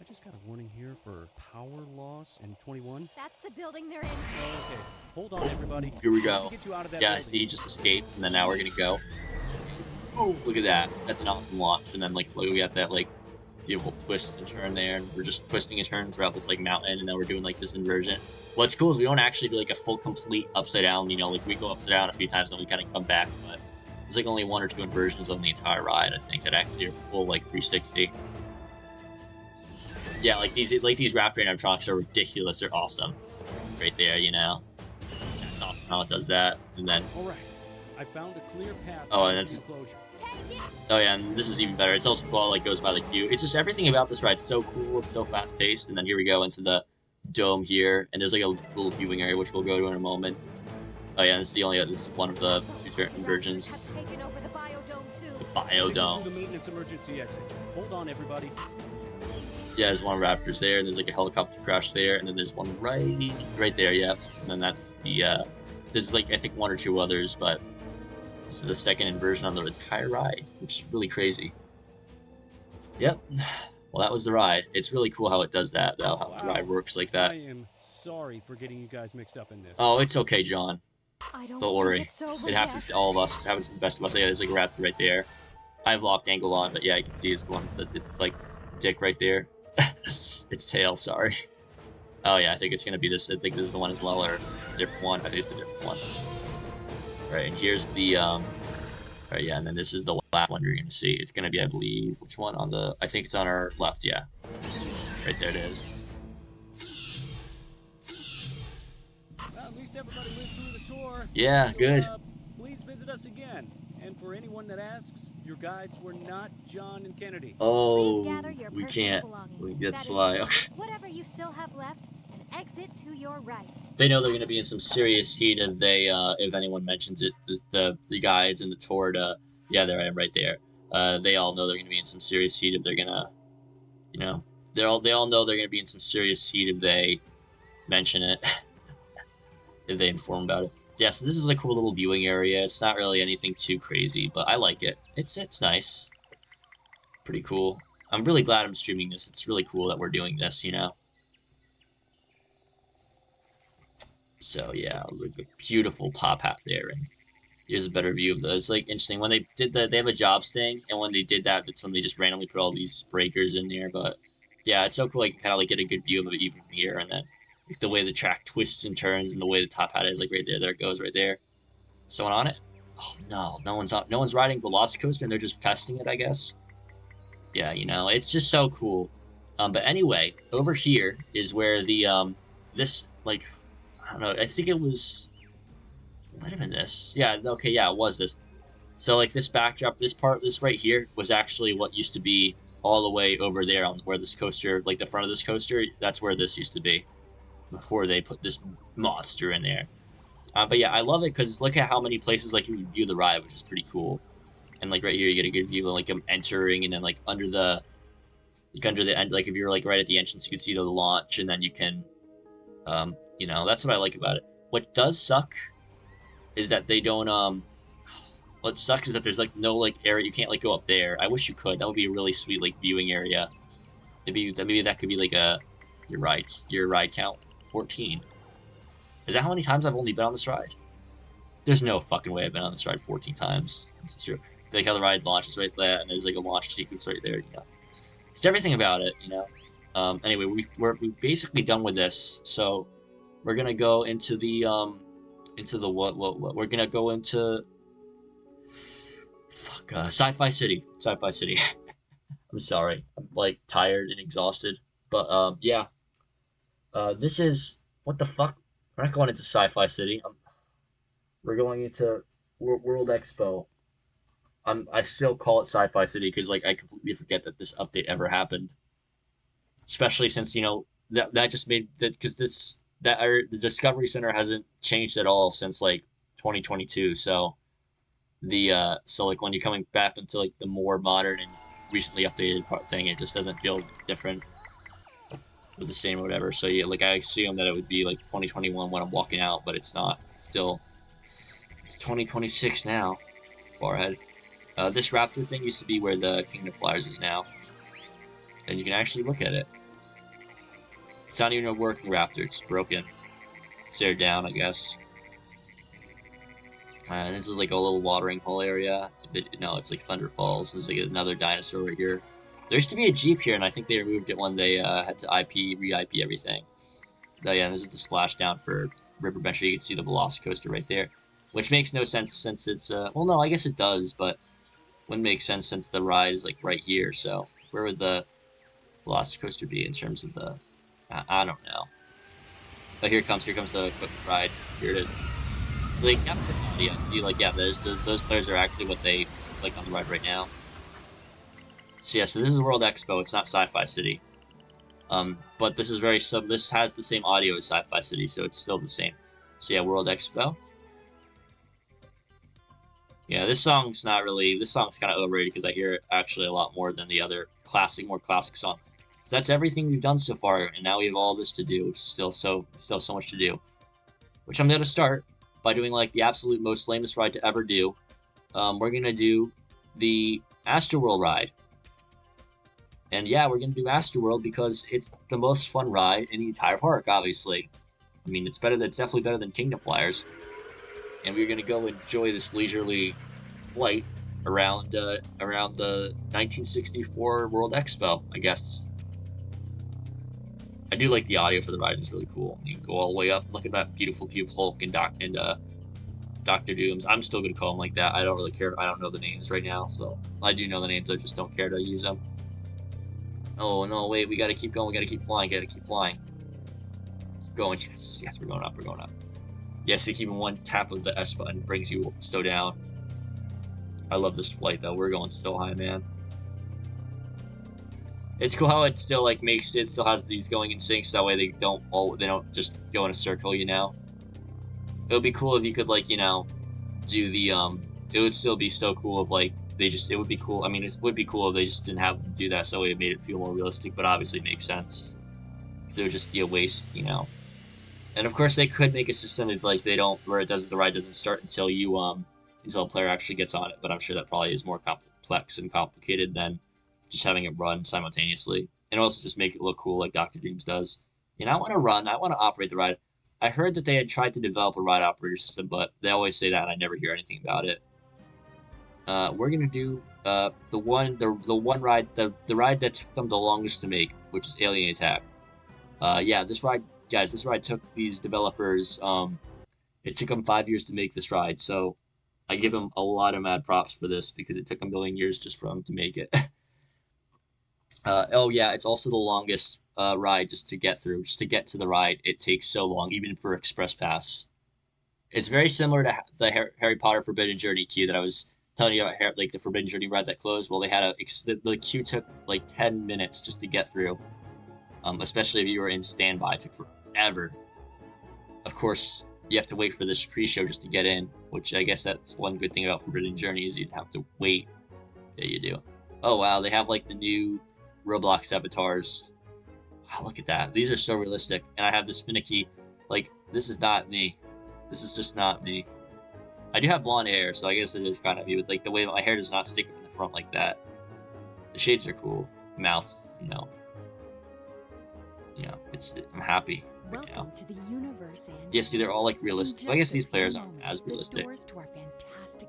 just got a warning here for power loss in 21. That's the building they're in. Okay, hold on, everybody. Here we Let go. me get you out of that Yeah, I building. see. He just escaped, and then now we're gonna go. Oh, look at that. That's an awesome launch. And then like, look, we got that like beautiful twist and turn there, and we're just twisting and turning throughout this like mountain, and then we're doing like this inversion. What's cool is we don't actually do like a full complete upside down. You know, like we go upside down a few times, and we kind of come back, but there's like only 1 or 2 inversions on the entire ride. I think that actually are full like 360. Yeah, like these Raptor animatronics are ridiculous. They're awesome, right there. You know, that's awesome how it does that. And then All right, I found a clear path. Oh, and to that's- the enclosure. oh yeah, and this is even better. It's also cool. Like goes by the queue. It's just everything about this ride's so cool. It's so fast paced. And then here we go into the dome here, and there's like a little viewing area which we'll go to in a moment. Oh yeah, this is one of the 2 inversions. Have taken over the biodome too. The Take me biodome. through the maintenance emergency exit. Hold on, everybody. Yeah, there's one Raptors there, and there's like a helicopter crash there, and then there's one right there, yeah. And then that's the there's like I think 1 or 2 others, but this is the second inversion on the entire ride, which is really crazy. Yep. Well, that was the ride. It's really cool how it does that, though, how the Wow. ride works like I that. am sorry for getting you guys mixed up in this. Oh, it's okay, John. I don't Don't worry. think it's over It happens yet. to all of us. It happens to the best of us. Yeah, there's like a Raptor right there. I have locked angle on, but yeah, you can see it's one. It's like dick right there. Its tail. Sorry. Oh yeah, I think it's gonna be this. I think this is the one as well, or a different one. I think it's the different one. Right, and here's the Right, yeah, and then this is the last one you're gonna see. It's gonna be, I believe, which one on the? I think it's on our left. Yeah. Right there it is. Well, at least everybody lived through the tour. Yeah, So, good. Please visit us again. And for anyone that asks, your guides were not John and Kennedy. Oh, Please gather your we personal can't. belongings. That's That is, why. Okay. whatever you still have left, and exit to your right. They know they're going to be in some serious heat if anyone mentions it. The guides and the tour to, yeah, there I am right there. They all know they're going to be in some serious heat if they're gonna, you know, they all know they're going to be in some serious heat if they mention it, if they inform about it. Yeah, so this is a cool little viewing area. It's not really anything too crazy, but I like it. It's nice, pretty cool. I'm really glad I'm streaming this. It's really cool that we're doing this, you know. So yeah, like a beautiful top hat there, and here's a better view of this. It's like interesting when they did that. They have a jobs thing, and when they did that, that's when they just randomly put all these breakers in there. But yeah, it's so cool. Like kind of like get a good view of it even from here, and then like, the way the track twists and turns, and the way the top hat is, like right there. There it goes, right there. Someone on it? Oh no, no one's on. No one's riding Velocicoaster, and they're just testing it, I guess. Yeah, you know, it's just so cool. But anyway, over here is where the this like. I don't know. I think it was. Might have been this. Yeah. Okay. Yeah. It was this. So like this backdrop, this right here was actually what used to be all the way over there on where this coaster, like the front of this coaster. That's where this used to be before they put this monster in there. But yeah, I love it because look at how many places like you can view the ride, which is pretty cool. And like right here, you get a good view of like them entering, and then like under the end, like if you're like right at the entrance, you can see the launch, and then you can. You know, that's what I like about it. What does suck is that they don't, what sucks is that there's, like, no, like, area, you can't, like, go up there. I wish you could. That would be a really sweet, like, viewing area. Maybe that could be, like, your ride count, 14. Is that how many times I've only been on this ride? There's no fucking way I've been on this ride 14 times. This is true. Like how the ride launches right there, and there's, like, a launch sequence right there, you know. Just everything about it, you know. Anyway, we're basically done with this, so we're gonna go into the what we're gonna go into Sci-Fi City. Sci-Fi City. I'm sorry, I'm like tired and exhausted, but yeah, this is what the fuck. We're not going into Sci-Fi City. We're going into World Expo. I still call it Sci-Fi City because like I completely forget that this update ever happened. Especially since you know that just made that because the Discovery Center hasn't changed at all since like 2022. So So like when you're coming back into like the more modern and recently updated thing, it just doesn't feel different or the same or whatever. So yeah, like I assume that it would be like 2021 when I'm walking out, but it's not. Still, it's 2026 now. Far ahead. This raptor thing used to be where the Kingdom Flyers is now, and you can actually look at it. It's not even a working raptor; it's broken. It's tear down, I guess. This is like a little watering hole area. No, it's like Thunder Falls. There's like another dinosaur right here. There used to be a Jeep here, and I think they removed it when they had to re-IP everything. Oh yeah, this is the splashdown for River Bencher. You can see the Velocicoaster right there, which makes no sense since it's well, no, I guess it does, but wouldn't make sense since the ride is like right here. So where would the Velocicoaster be in terms of the? I don't know. But here comes the equipment ride. Here it is. So they got this audio. See, like yeah, those players are actually what they like on the ride right now. So yeah, so this is World Expo. It's not Sci-Fi City. But this is this has the same audio as Sci-Fi City, so it's still the same. So yeah, World Expo. Yeah, this song's kind of overrated because I hear it actually a lot more than the other more classic song. So that's everything we've done so far, and now we have all this to do, which is still so much to do. Which I'm gonna start by doing like the absolute most lamest ride to ever do. We're gonna do the Astroworld ride. And yeah, we're gonna do Astroworld because it's the most fun ride in the entire park, obviously. I mean, it's definitely better than Kingdom Flyers. And we're gonna go enjoy this leisurely flight around the 1964 World Expo, I guess. I do like the audio for the ride; it's really cool. You can go all the way up, look at that beautiful view of Hulk and Doctor Dooms. I'm still gonna call them like that. I don't really care. I don't know the names right now, so I do know the names. I just don't care to use them. Oh no! Wait, we gotta keep going. We gotta keep flying. Keep going. Yes, we're going up. Yes, even one tap of the S button brings you so down. I love this flight though. We're going so high, man. It's cool how it still like it still has these going in sync, so that way they don't just go in a circle, you know. It would be cool if you could like, you know, do the it would still be so cool if like it would be cool. I mean, it would be cool if they just didn't have to do that, so it made it feel more realistic, but obviously it makes sense. It would just be a waste, you know. And of course they could make a system if like the ride doesn't start until until a player actually gets on it, but I'm sure that probably is more complex and complicated than just having it run simultaneously, and also just make it look cool like Dr. Dreams does. You know, I want to operate the ride. I heard that they had tried to develop a ride operator system, but they always say that, and I never hear anything about it. We're gonna do the ride that took them the longest to make, which is Alien Attack. Yeah, this ride took these developers. It took them 5 years to make this ride, so I give them a lot of mad props for this because it took them a million years just for them to make it. Oh yeah, it's also the longest ride just to get through. Just to get to the ride, it takes so long, even for Express Pass. It's very similar to the Harry Potter Forbidden Journey queue that I was telling you about, like the Forbidden Journey ride that closed. Well, they had the queue took like 10 minutes just to get through. Especially if you were in standby, it took forever. Of course, you have to wait for this pre-show just to get in, which I guess that's one good thing about Forbidden Journey is you'd have to wait. Yeah, you do. Oh wow, they have like the new Roblox avatars. Wow, look at that. These are so realistic. And I have this finicky, like, this is not me. This is just not me. I do have blonde hair, so I guess it is kind of me, but like the way my hair does not stick in the front like that. The shades are cool. Mouth, you know. I'm happy right now. To the universe, Andy. Yes, they're all like realistic. Well, I guess these players aren't as realistic.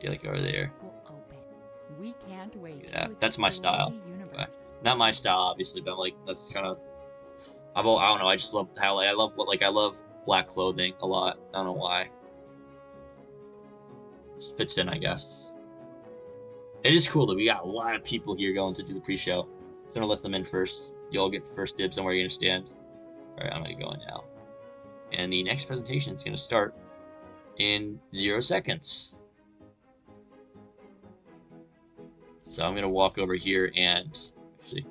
Yeah, like over there. We can't wait. Yeah, that's my style. Not my style, obviously, but I'm like, that's kind of. I don't know. I just love how I love black clothing a lot. I don't know why. Just fits in, I guess. It is cool that we got a lot of people here going to do the pre-show. So I'm gonna let them in first. You all get first dibs on where you're gonna stand. All right, I'm gonna go in now. And the next presentation is gonna start in 0 seconds. So I'm gonna walk over here and actually.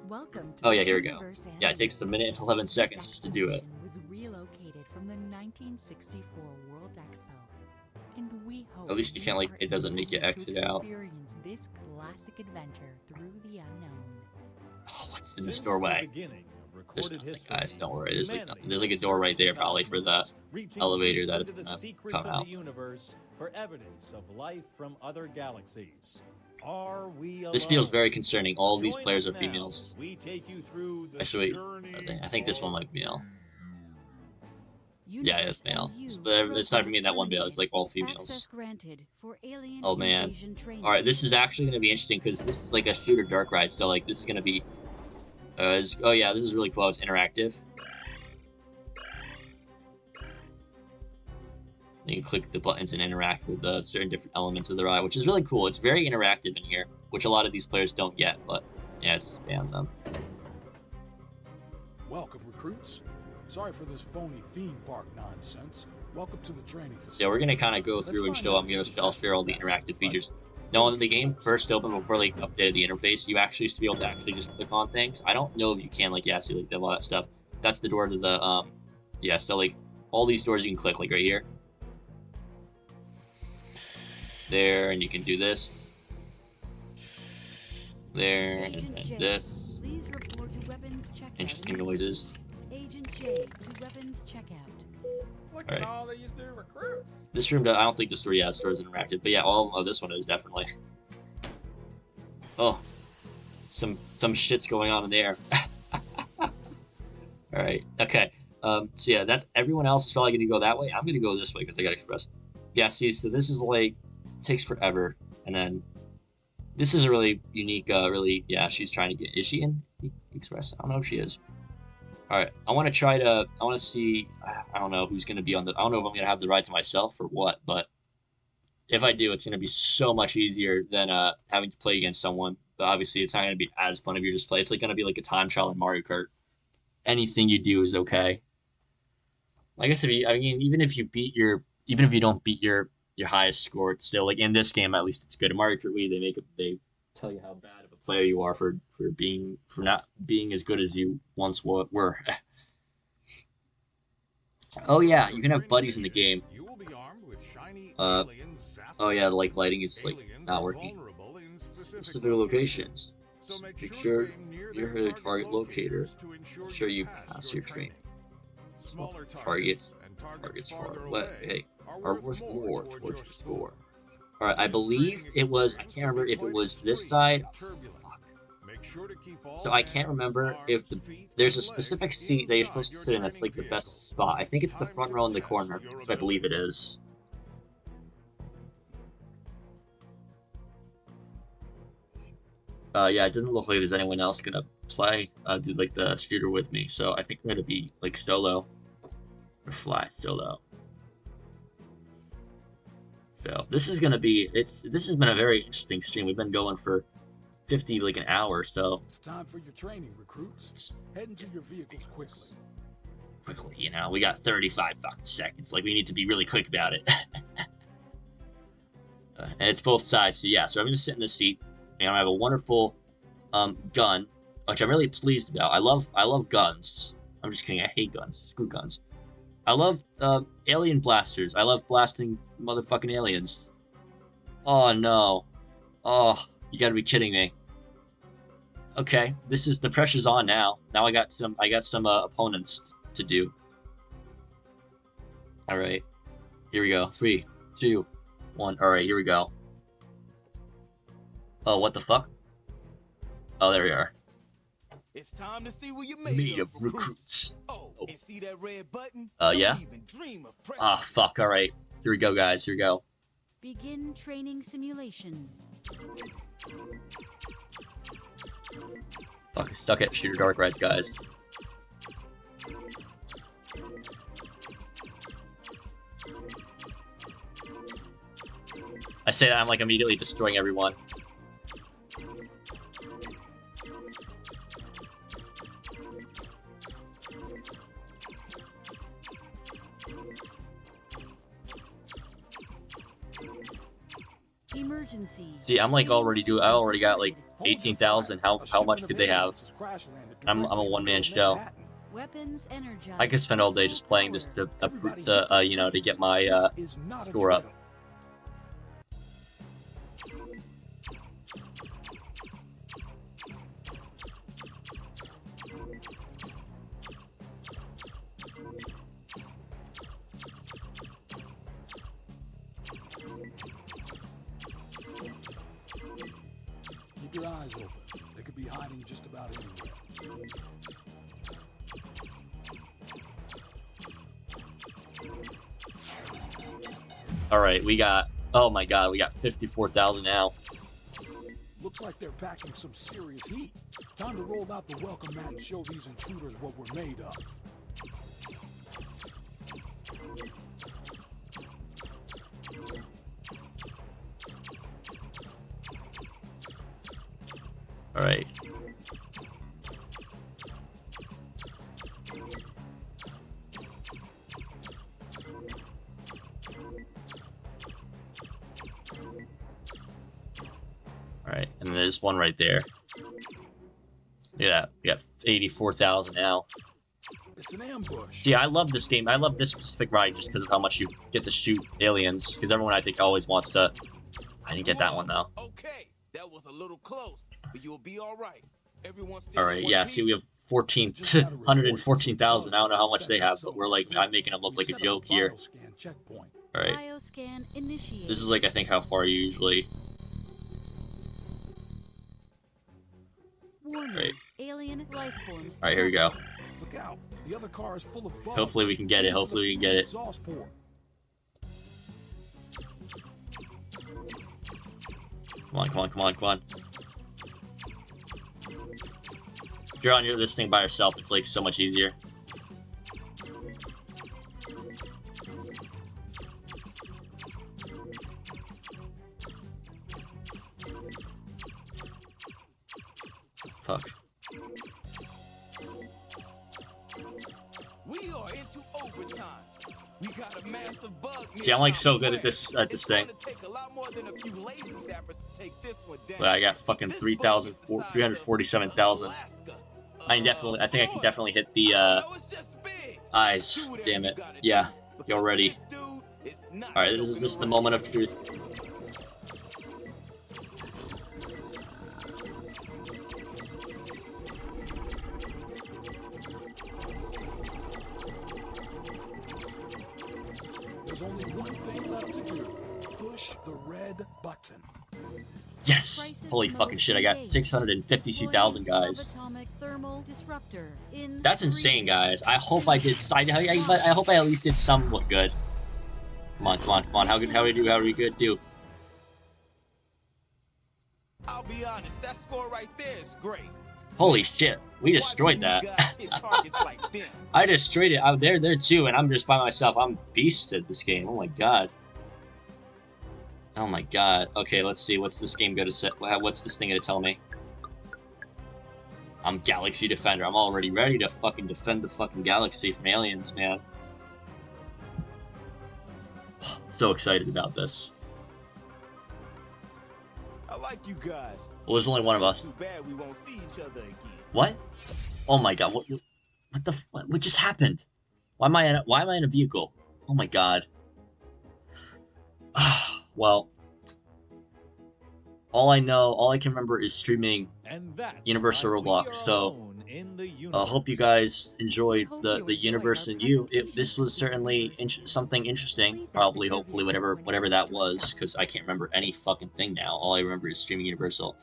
Welcome to oh yeah, here we go. Yeah, it takes a minute and 11 seconds just to do it. Was relocated from the 1964 World Expo. and we hope At least you can't, like, are it doesn't make you excited to exit out. experience this classic adventure through the unknown. Oh, what's in this Since doorway? the beginning of There's recorded nothing, history, guys. Don't worry. There's like humanity nothing. There's like a has door right searched there, for probably for the cosmos, reaching elevator deep that it's into the gonna secrets come of out. the universe for evidence of life from other galaxies. Are we alone? This feels very concerning. All of these Join players us are now females. as we take you through the Actually, journey I think this one might be male. Yeah, Universe it's male. LU But it's not for me and that one male. program It's like all Access females. granted for alien Oh man. invasion training. All right, this is actually gonna be interesting because this is like a shooter dark ride. So like this is gonna be. Oh yeah, this is really cool. It's interactive. You can click the buttons and interact with certain different elements of the ride, which is really cool. It's very interactive in here, which a lot of these players don't get. But yeah, it's spam them. Welcome, recruits. Sorry for this phony theme park nonsense. Welcome to the training facility. Yeah, we're gonna kind of go through and show. I'll share all the interactive features. Now, when the game first opened, before they updated the interface, you actually used to be able to actually just click on things. I don't know if you can, like, yeah, see, like, all that stuff. That's the door to the, yeah, so, like, all these doors you can click, like, right here. There, and you can do this. There, and Agent then J, this. please report to weapons checkout. Interesting noises. Agent J to weapons checkout. Look Alright. at all these new recruits. This room, I don't think the store, yeah, the store is interactive, but yeah, this one is definitely. Oh, some shit's going on in there. Alright, okay. So yeah, that's everyone else is probably gonna go that way. I'm gonna go this way because I got express. Yeah, see, so this is like takes forever, and then this is a really unique, yeah, she's trying to get. Is she in express? I don't know if she is. All right, I want to see. I don't know who's gonna be on the. I don't know if I'm gonna have the ride to myself or what, but if I do, it's gonna be so much easier than having to play against someone. But obviously, it's not gonna be as fun if you just play. It's like gonna be like a time trial in Mario Kart. Anything you do is okay. I guess even if you don't beat your highest score, it's still like in this game at least it's good. In Mario Kart Wii, they tell you how bad of a player you are for not being as good as you once were. Oh yeah, you can have buddies in the game. You will be armed with shiny Uh, alien sapphires. Oh yeah, the like lighting is like Aliens not are working. vulnerable in Specific locations. So Make make sure sure you aim you're near the target locator. to ensure Make sure you pass pass your training. Smaller Targets and targets farther far away away are worth more towards your your score. All right, I believe it was. I can't remember if it was this side. Fuck. So I can't remember if there's a specific seat that you're supposed to sit in that's like the best spot. I think it's the front row in the corner. That's what I believe it is. Yeah, it doesn't look like there's anyone else gonna play, do like the shooter with me. So I think I'm gonna be like solo or fly solo. So this is gonna be this has been a very interesting stream. We've been going for 50 like an hour, so It's time for your training, recruits. Head into your vehicles quickly. quickly, you know, we got 35 fucking seconds. Like we need to be really quick about it. And it's both sides, so yeah. So I'm gonna sit in this seat, and I have a wonderful gun, which I'm really pleased about. I love guns. I'm just kidding. I hate guns. Screw guns. I love alien blasters. I love blasting motherfucking aliens. Oh no. Oh, you gotta be kidding me. Okay, the pressure's on now. Now I got some opponents to do. All right, here we go. 3, 2, 1. All right, here we go. Oh, what the fuck? Oh, there we are. It's time to see what you're Made of recruits. Oh, and see that red button? Yeah. Don't even dream of pressing Ah, fuck. All right, here we go, guys. Here we go. Begin training simulation. Fucking stuck at shooter dark rides, guys. I say that I'm like immediately destroying everyone. Emergency. See, I'm like I already got like 18,000. How much could they have? I'm a one-man show. Weapons energized. I could spend all day just playing this to you know, to get my score up. your eyes open. They could be hiding just about anywhere. All right, we got. Oh my God, we got 54,000 now. Looks like they're packing some serious heat. Time to roll out the welcome mat and show these intruders what we're made of. All right. All right, and there's one right there. Yeah, we got 84,000 now. It's an ambush. See, I love this game. I love this specific ride just because of how much you get to shoot aliens. Because everyone, I think, always wants to. I didn't get that one though. Okay, that was a little close, but you'll be all right. Everyone's still All right, yeah. See, we have 114,000. I don't know how much they have, but we're like, I'm making them look like a joke here. Checkpoint. All right. Bioscan initiated. This is like, I think, how far you usually. Warning. Right. Alien life forms. All right, here we go. Look out. The other car is full of bugs. Hopefully we can get it. Hopefully we can get it. Exhaust port. Come on, come on, come on, come on. If you're on this thing by yourself, it's like so much easier. Fuck. We are into overtime. We got a massive bug. See, I'm like so good at this thing. It's gonna take a lot more than a few laser zappers to take this one down. But I got fucking 347,000. I think I can definitely hit the eyes. Damn it. Yeah, you're ready. All right, this is the moment of truth. There's only one thing left to do. Push the red button. Yes! Holy fucking shit, I got 652,000 guys. That's insane, guys. I hope I did. I hope I at least did somewhat good. Come on, come on, come on. How do we do? How do we do? I'll be honest, that score right there is great. Holy shit, we destroyed that. I destroyed it. They're there too, and I'm just by myself. I'm beast at this game. Oh my god. Oh my god. Okay, let's see. What's this game gonna say? What's this thing gonna tell me? I'm Galaxy Defender. I'm already ready to fucking defend the fucking galaxy from aliens, man. So excited about this. I like you guys. Well, there's only one of us. Too bad we won't see each other again. What? Oh my god! What just happened? Why am I in a vehicle? Oh my god. Well, all I can remember is streaming Universal Roblox. So, hope you guys enjoyed the universe and you. This was certainly something interesting. Probably, hopefully, whatever that was, because I can't remember any fucking thing now. All I remember is streaming Universal.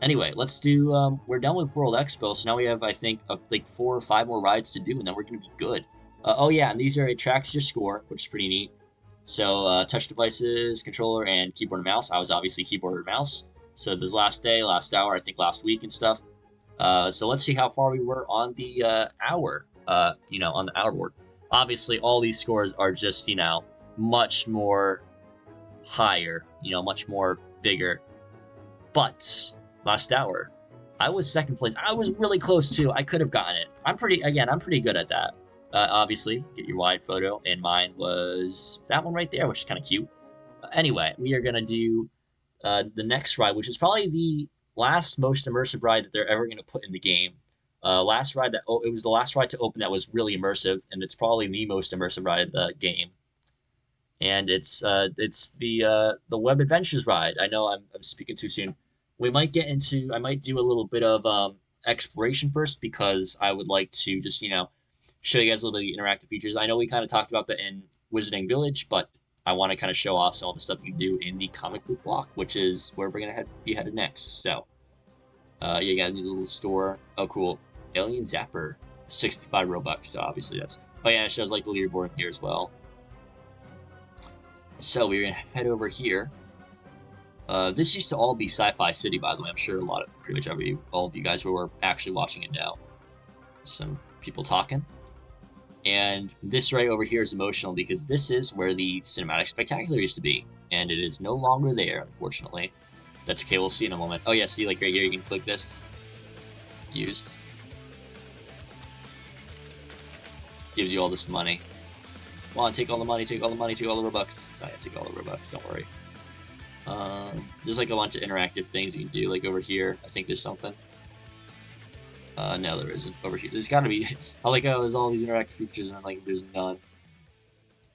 Anyway, let's do. We're done with World Expo, so now we have, I think, like 4 or 5 more rides to do, and then we're gonna be good. Oh yeah, and these are it tracks your score, which is pretty neat. So touch devices, controller, and keyboard and mouse. I was obviously keyboard and mouse. So this last day, last hour, I think last week and stuff. So let's see how far we were on the hour. On the hour board. Obviously, all these scores are just much more higher. Much more bigger. But last hour, I was second place. I was really close too. I could have gotten it. I'm pretty good at that. Obviously, get your wide photo, and mine was that one right there, which is kind of cute. Anyway, we are going to do the next ride, which is probably the last most immersive ride that they're ever going to put in the game. It was the last ride to open that was really immersive, and it's probably the most immersive ride of the game. And it's the Web Adventures ride. I know I'm speaking too soon. I might do a little bit of exploration first, because I would like to just show you guys a little bit of the interactive features. I know we kind of talked about that in Wizarding Village, but I want to kind of show off some of the stuff you can do in the comic book block, which is where we're going to be headed next. So, You got a new little store. Oh, cool. Alien Zapper. 65 Robux, so obviously that's... Oh yeah, it shows like the leaderboard here as well. So we're gonna head over here. This used to all be Sci-Fi City, by the way. I'm sure pretty much all of you guys who are actually watching it now. Some people talking. And this right over here is emotional because this is where the Cinematic Spectacular used to be. And it is no longer there, unfortunately. That's okay, we'll see in a moment. Oh yeah, see, like right here, you can click this. Used. Gives you all this money. Come on, take all the money, take all the money, take all the Robux. It's not gonna take all the Robux, don't worry. There's like a bunch of interactive things you can do, like over here. I think there's something. No, there isn't. Over here, there's gotta be. I like how there's all these interactive features and like there's none.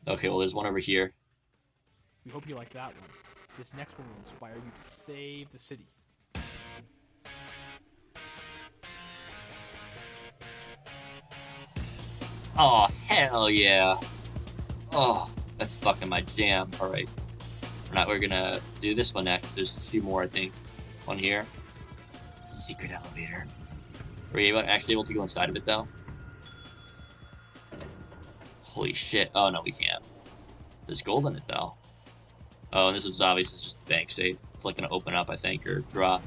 Okay, well there's one over here. We hope you like that one. This next one will inspire you to save the city. Oh, hell yeah. Oh, that's fucking my jam. Alright. We're gonna do this one next. There's two more, I think. One here. Secret elevator. Are you actually able to go inside of it, though? Holy shit. Oh, no, we can't. There's gold in it, though. Oh, and this was obviously just the bank safe. It's like gonna open up, I think, or drop.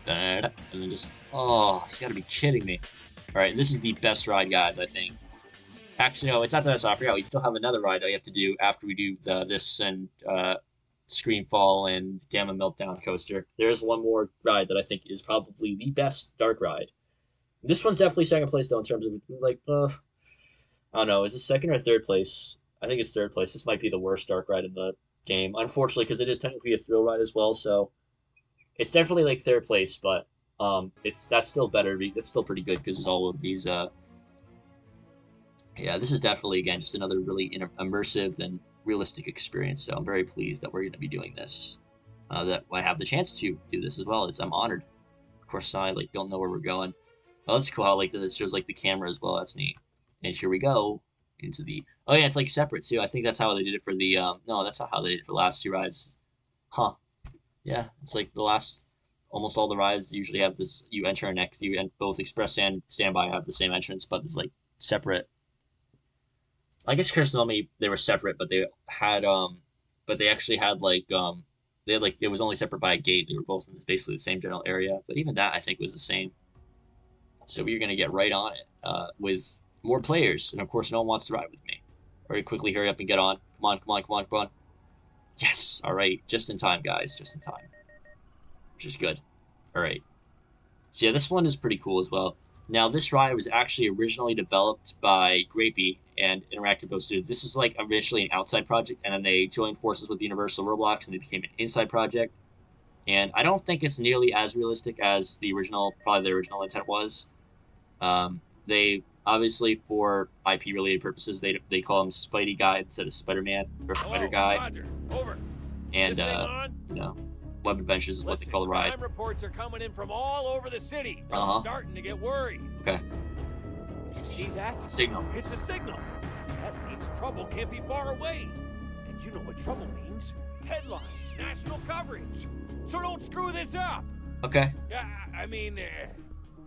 And then just, oh, you gotta be kidding me. Alright, this is the best ride, guys, I think. Actually, no, it's not the best. I forgot. We still have another ride that we have to do after we do this and Screamfall and Gamma Meltdown coaster. There's one more ride that I think is probably the best dark ride. This one's definitely second place, though, in terms of, like, I don't know, is it second or third place? I think it's third place. This might be the worst dark ride in the game, unfortunately, because it is technically a thrill ride as well, so it's definitely, like, third place, but that's still better. It's still pretty good because there's all of these, yeah, this is definitely, again, just another really immersive and realistic experience, so I'm very pleased that we're going to be doing this, that I have the chance to do this as well. I'm honored. Of course, I, like, don't know where we're going. Oh, that's cool how, like, this shows, like, the camera as well. That's neat. And here we go into the... Oh, yeah, it's, like, separate, too. I think that's how they did it for the, No, that's not how they did it for the last two rides. Huh. Yeah, it's like the last... Almost all the rides usually have this... You enter and exit. And both Express and Standby have the same entrance, but it's, like, separate. I guess Chris told me they were separate, but they had, But they actually had, like, They had, like... It was only separate by a gate. They were both in basically the same general area. But even that, I think, was the same. So we're going to get right on it with more players. And, of course, no one wants to ride with me. Very quickly, hurry up and get on. Come on, come on, come on, come on. Yes! All right. Just in time, guys. Just in time. Which is good. All right. So, yeah, this one is pretty cool as well. Now, this ride was actually originally developed by Grapey and Interactive Boat Studios. This was, like, originally an outside project, and then they joined forces with Universal Roblox, and they became an inside project. And I don't think it's nearly as realistic as the original, probably the original intent was. They obviously, for IP-related purposes, they call him Spidey Guy instead of Spider-Man or Spider Guy. Roger. Over. And This you know, Web Adventures is what they call the ride. Crime reports are coming in from all over the city. Uh-huh. I'm starting to get worried. Okay. You see that? Signal. It's a signal. That means trouble can't be far away. And you know what trouble means? Headlines, national coverage. So don't screw this up. Okay. Yeah, I mean,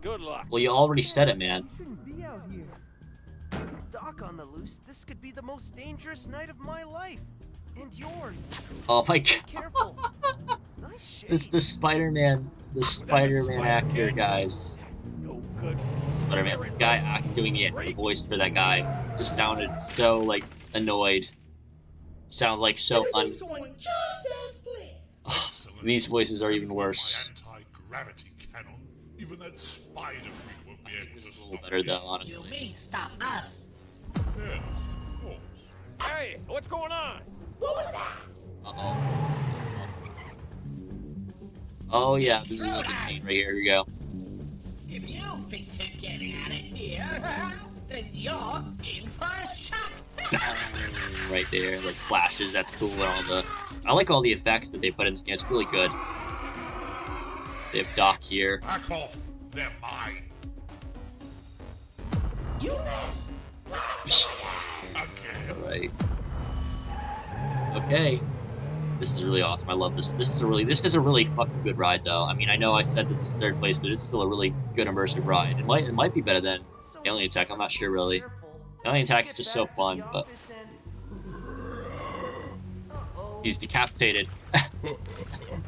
good luck. Well, you already said it, man. Shouldn't be out here. Doc on the loose, this could be the most dangerous night of my life. And yours. Oh my god. Careful. Nice shade. This the Spider-Man actor, guys. No good. Spider-Man guy doing the voice for that guy just sounded so, like, annoyed. Sounds like so These voices are even worse. Anti-gravity cannon. Even that spider freak won't be able to It's a little better though, honestly. You mean stop us? Yeah, of course. Hey, what's going on? What was that? Uh-oh. Oh yeah, this is like a scene right here. Here we go. If you think you're getting out of here, then you're in for a shock. Right there, like flashes. That's cool. And all the, I like all the effects that they put in this game. It's really good. They have Doc here. Back off. They're mine. You next. Again. All right. Okay. This is really awesome. I love this. This is a really fucking good ride, though. I mean, I know I said this is third place, but it's still a really good immersive ride. It might be better than Alien Attack. I'm not sure really. Alien Attack's just so fun, but he's decapitated.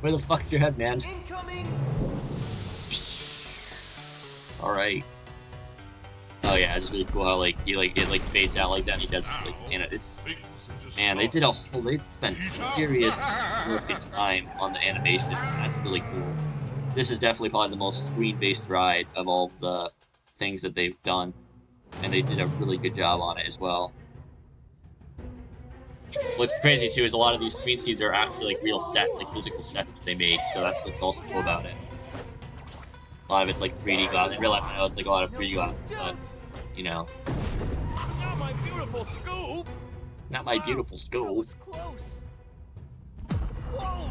Where the fuck's your head, man? All right. Oh yeah, it's really cool how like it fades out like that. And he does like, and it's man, they spent serious work and time on the animation. That's really cool. This is definitely probably the most screen-based ride of all of the things that they've done, and they did a really good job on it as well. What's crazy too is a lot of these screen scenes are actually like real sets, like physical sets that they made. So that's what's also cool about it. A lot of it's like 3D glass. In real life, I know it's like a lot of 3D glass, but you know. Not my beautiful scoop. Not my beautiful scoop. That was close. Whoa!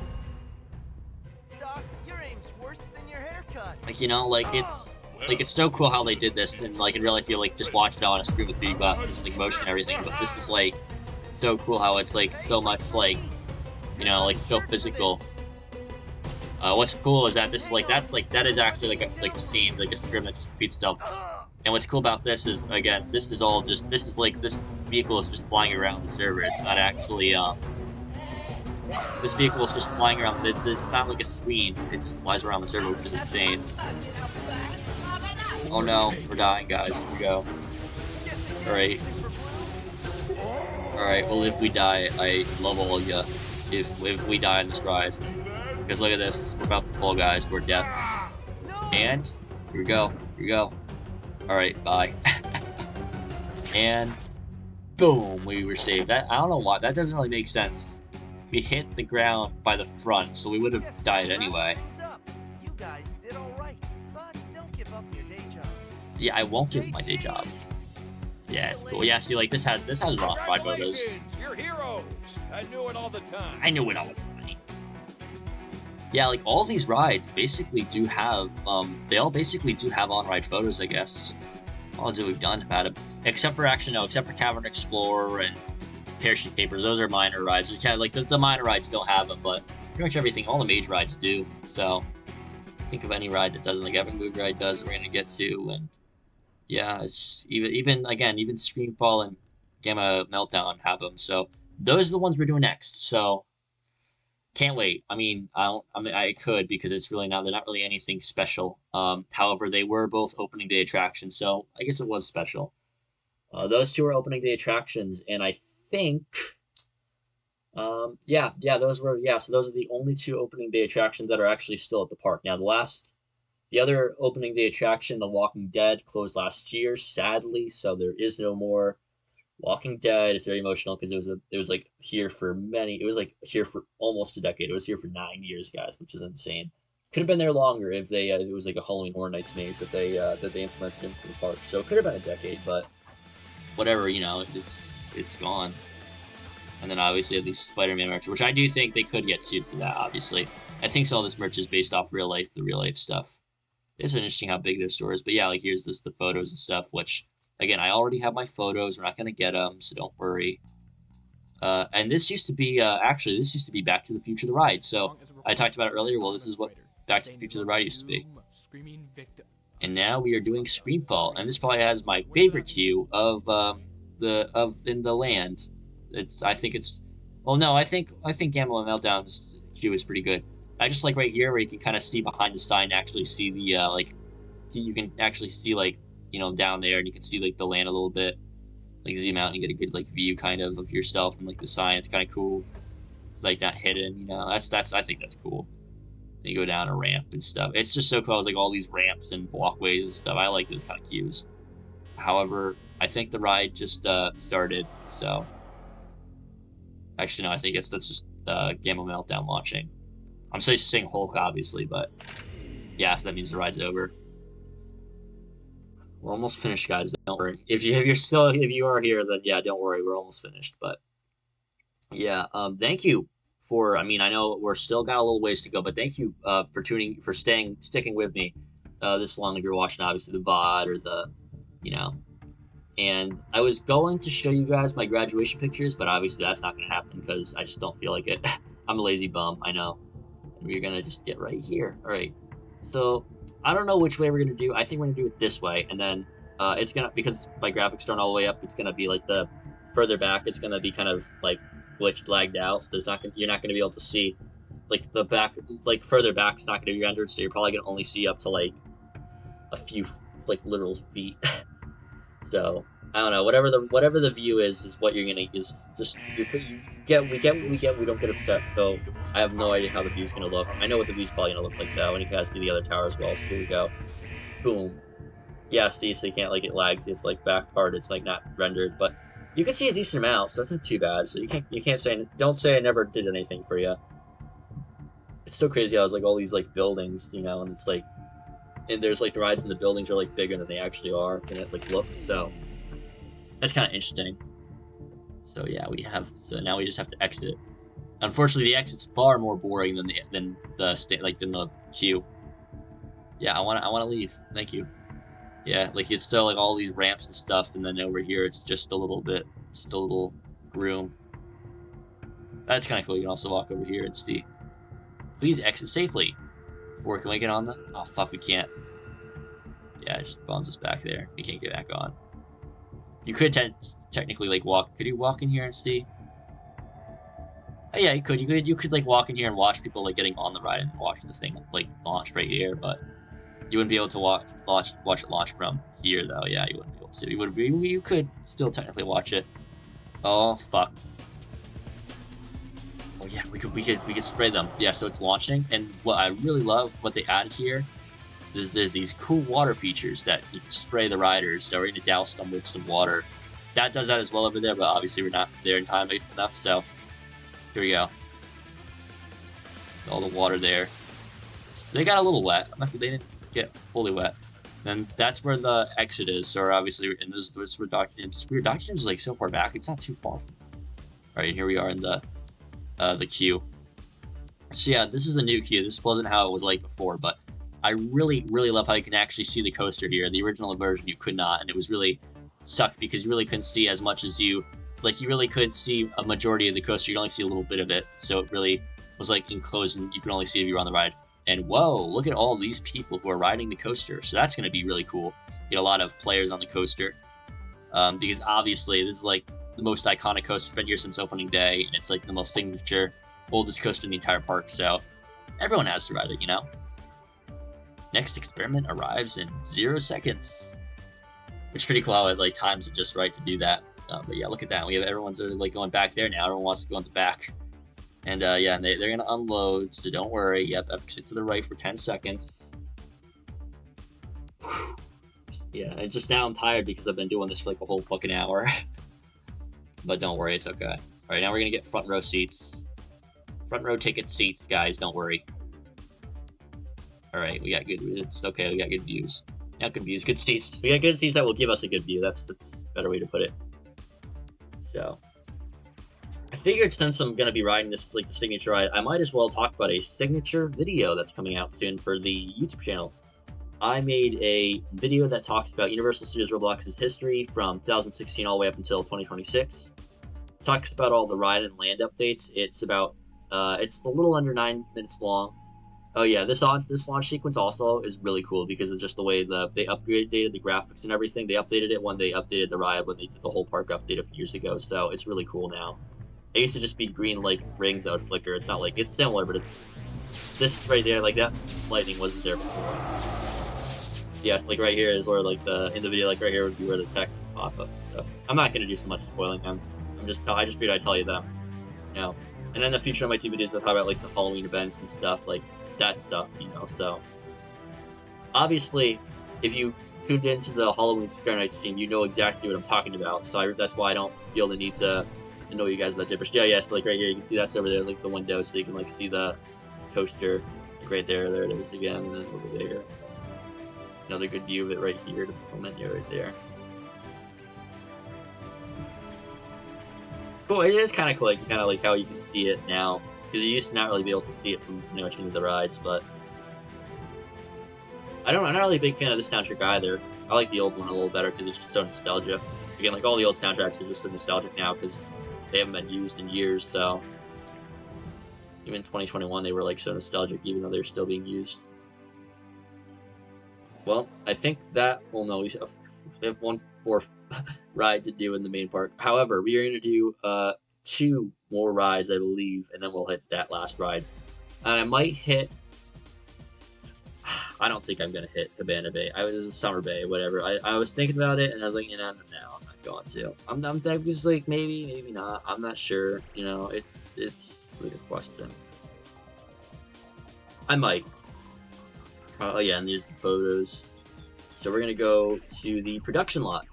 Doc, your aim's worse than your haircut. Like, you know, like it's so cool how they did this, and like in real life you like just watch it on a screen with 3D glasses, like motion and everything. But this is like so cool how it's like so much like, you know, like so physical. What's cool is that this is like that is actually like a scene, like a script that just repeats stuff. And what's cool about this is, again, this is this vehicle is just flying around the server. It's not actually this vehicle is just flying around. It's not like a screen. It just flies around the server, which is insane. Oh no, we're dying, guys. Here we go. Alright. Alright, well, if we die, I love all of ya. If we die in this ride. Because look at this. We're about to fall, guys, toward death. And here we go. Here we go. Alright, bye. And boom, we were saved. That, I don't know why. That doesn't really make sense. We hit the ground by the front, so we would have died anyway. You guys did all right, but don't give up your day job. Yeah, I won't give up my day job. Yeah, it's cool. Yeah, see, like this has ride photos. You're heroes. I knew it all the time. I knew it all the time. Yeah, like all these rides basically do have they all basically do have on-ride photos, I guess. All that we've done about it, except for Cavern Explorer and Parachute Capers. Those are minor rides. Which have, like the minor rides don't have them, but pretty much everything, all the major rides do. So think of any ride that doesn't. Like every movie ride does, we're gonna get to, and yeah, it's even Screamfall and Gamma Meltdown have them. So those are the ones we're doing next. So can't wait. I mean, I could because it's really they're not really anything special. However, they were both opening day attractions, so I guess it was special. Those two are opening day attractions, and I think, so those are the only two opening day attractions that are actually still at the park. Now, the other opening day attraction, The Walking Dead, closed last year, sadly, so there is no more Walking Dead. It's very emotional because it was here for almost a decade. It was here for 9 years, guys, which is insane. Could have been there longer if they it was like a Halloween Horror Nights maze that they implemented into the park. So it could have been a decade, but whatever, you know, it's gone. And then obviously the Spider-Man merch, which I do think they could get sued for that. Obviously, I think all this merch is based off the real life stuff. It's interesting how big their store is, but yeah, like here's the photos and stuff, which. Again, I already have my photos. We're not going to get them, so don't worry. And this used to be, Back to the Future the ride. So I talked about it earlier. Well, this is what Back to the Future the ride used to be. And now we are doing Screamfall, and this probably has my favorite queue of in the land. I think Gamma Meltdown's queue is pretty good. I just like right here where you can kind of see behind the Stein and actually see the you can actually see like. You know, down there, and you can see like the land a little bit, like zoom out and you get a good like view kind of yourself and like the sign. It's kind of cool. It's like not hidden, you know. That's I think that's cool. And you go down a ramp and stuff. It's just so cool. It's like all these ramps and walkways and stuff. I like those kind of cues. However, I think the ride just started. So actually, no, I think that's just Gamma Meltdown launching. I'm supposed to sing Hulk, obviously, but yeah, so that means the ride's over. We're almost finished, guys. Don't worry. If you are here, then yeah, don't worry. We're almost finished. But yeah, thank you for. I mean, I know we're still got a little ways to go, but thank you for sticking with me this long. If you're watching, obviously the VOD or the, you know. And I was going to show you guys my graduation pictures, but obviously that's not going to happen because I just don't feel like it. I'm a lazy bum, I know. And we're gonna just get right here. Alright. So, I don't know which way we're gonna do. I think we're gonna do it this way, and then it's gonna, because my graphics aren't all the way up, it's gonna be like the further back, it's gonna be kind of like glitched, lagged out, so you're not gonna be able to see like the back, like further back's not gonna be rendered, so you're probably gonna only see up to like a few like literal feet. So I don't know. Whatever the view is what you're gonna is just we get what we get. We don't get upset. So I have no idea how the view's gonna look. I know what the view's probably gonna look like though, and you guys do the other tower as well. So here we go. Boom. Yeah, Steve, so you can't like it lags. It's like back part. It's like not rendered, but you can see a decent amount, so that's not too bad. So you can't say, don't say I never did anything for you. It's still crazy how it's like all these like buildings, you know, and it's like, and there's like the rides in the buildings are like bigger than they actually are, and it like looks, so that's kind of interesting. So yeah, so now we just have to exit. Unfortunately, the exit's far more boring than the queue. Yeah, I want to leave. Thank you. Yeah, like it's still like all these ramps and stuff, and then over here it's just a little room. That's kind of cool. You can also walk over here and see. Please exit safely. Can we get on the? Oh fuck, we can't. Yeah, it just bounces us back there. We can't get back on. You could technically like walk. Could you walk in here and see? Oh yeah, you could. You could like walk in here and watch people like getting on the ride and watch the thing like launch right here, but you wouldn't be able to watch it launch from here though. Yeah, you wouldn't be able to. You could still technically watch it. Oh fuck. Oh yeah, we could spray them. Yeah, so it's launching, and what I really love what they added here is there's these cool water features that you can spray the riders. So we're gonna douse them with some water. That does that as well over there, but obviously we're not there in time enough. So here we go. All the water there. They got a little wet. They didn't get fully wet. And that's where the exit is. So obviously, and this is where Dr. James. Dr. James is like so far back. It's not too far. All right, here we are in the queue. So yeah, this is a new queue. This wasn't how it was like before, but I really love how you can actually see the coaster here. The original version you could not, and it was really sucked because you really couldn't see as much as you really couldn't see a majority of the coaster. You could only see a little bit of it, so it really was like enclosed, and you could only see if you were on the ride. And whoa, look at all these people who are riding the coaster. So that's going to be really cool. Get a lot of players on the coaster, because obviously this is like the most iconic coaster, been here since opening day, and it's like the most signature, oldest coaster in the entire park, so everyone has to ride it, you know? Next experiment arrives in 0 seconds. It's pretty cool how it like times it just right to do that. But yeah, look at that. We have everyone's like going back there now. Everyone wants to go in the back. And yeah, they're going to unload, so don't worry. Yep, exit to the right for 10 seconds. Yeah, and just now I'm tired because I've been doing this for like a whole fucking hour. But don't worry, it's okay. Alright, now we're gonna get front row seats. Front row ticket seats, guys, don't worry. Alright, we got good, it's okay, we got good views. Not good views, good seats. We got good seats that will give us a good view, that's a better way to put it. So, I figured since I'm gonna be riding this, like the signature ride, I might as well talk about a signature video that's coming out soon for the YouTube channel. I made a video that talks about Universal Studios Roblox's history from 2016 all the way up until 2026. It talks about all the ride and land updates. It's about, it's a little under 9 minutes long. Oh yeah, this launch sequence also is really cool because of just the way they upgraded the graphics and everything. They updated it when they updated the ride, when they did the whole park update a few years ago, so it's really cool now. It used to just be green like rings that would flicker. It's not like, it's similar, but it's this right there, like that lightning wasn't there before. Yes, like right here is where like in the video, like right here would be where the text pop up. So I'm not gonna do so much spoiling. I just figured I'd tell you that, you know. And in the future, I might do videos that talk about like the Halloween events and stuff, like that stuff, you know. So obviously, if you tuned into the Halloween Scare Night stream, you know exactly what I'm talking about. So that's why I don't feel the need to annoy you guys with that difference. Yeah, yes, like right here, you can see that's over there, like the window, so you can like see the coaster, like right there. There it is again, and then over there. Another good view of it right here, the moment right there. Cool, it is kind of cool, like how you can see it now, because you used to not really be able to see it from pretty much any of the rides. But I'm not really a big fan of this soundtrack either. I like the old one a little better because it's just so nostalgia. Again, like all the old soundtracks are just so nostalgic now because they haven't been used in years. So Even 2021, they were like so nostalgic, even though they're still being used. Well, I think that, well, no, we have one more ride to do in the main park. However, we are going to do 2 more rides, I believe, and then we'll hit that last ride. And I might hit, I don't think I'm going to hit Cabana Bay. I was Summer Bay, whatever. I was thinking about it, and I was like, you know, no, I'm not going to. I'm just like, maybe not. I'm not sure. You know, it's like a question. I might. Oh yeah, and there's the photos. So we're gonna go to the production lot,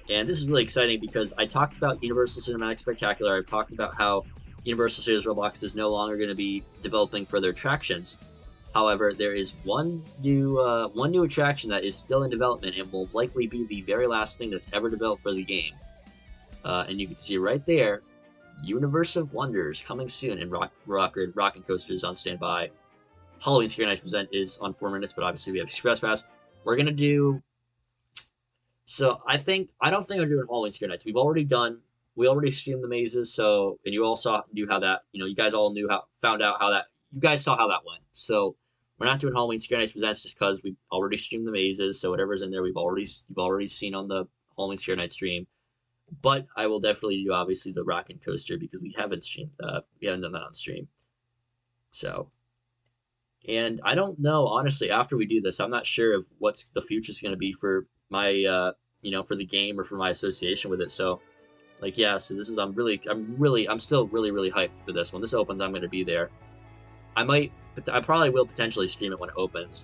and this is really exciting because I talked about Universal Cinematic Spectacular. I've talked about how Universal Studios Roblox is no longer going to be developing further attractions. However, there is one new attraction that is still in development and will likely be the very last thing that's ever developed for the game. And you can see right there, Universe of Wonders coming soon, and Rocket Coasters on standby. Halloween Scare Nights Present is on 4 minutes, but obviously we have Express Pass. We're gonna do. So I don't think I'm doing Halloween Scare Nights. We already streamed the mazes, so, and you all knew how that, you guys all found out how that, you guys saw how that went. So we're not doing Halloween Scare Nights Presents just because we already streamed the mazes. So whatever's in there, you've already seen on the Halloween Scare Night stream. But I will definitely do obviously the Rocket Coaster because we haven't done that on stream. So. And I don't know, honestly, after we do this, I'm not sure of what's the future's going to be for my, for the game or for my association with it. So, like, yeah, so this is, I'm still really hyped for this. When this opens, I'm going to be there. I probably will potentially stream it when it opens.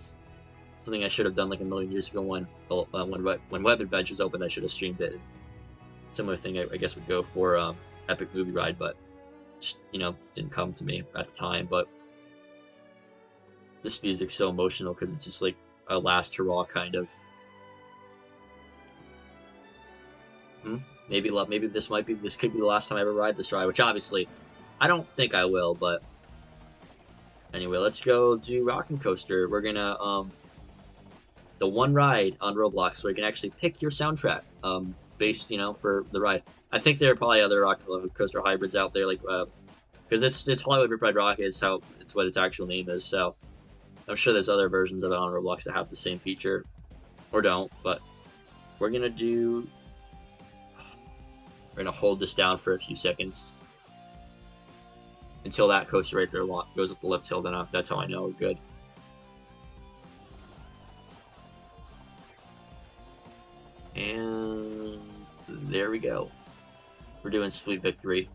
Something I should have done like a million years ago when Web Adventures opened, I should have streamed it. Similar thing, I guess, would go for Epic Movie Ride, but, just, didn't come to me at the time, but this music's so emotional because it's just like a last hurrah kind of. Maybe this could be the last time I ever ride this ride, which obviously I don't think I will, but anyway, let's go do Rocket Coaster. We're gonna the one ride on Roblox where you can actually pick your soundtrack based, for the ride. I think there are probably other Rocket Coaster hybrids out there, like because it's Hollywood Rip Ride Rocket is what its actual name is, so I'm sure there's other versions of it on Roblox that have the same feature, or don't, but we're gonna hold this down for a few seconds until that coaster right there goes up the left hill, then that's how I know we're good. And there we go. We're doing Sweet Victory.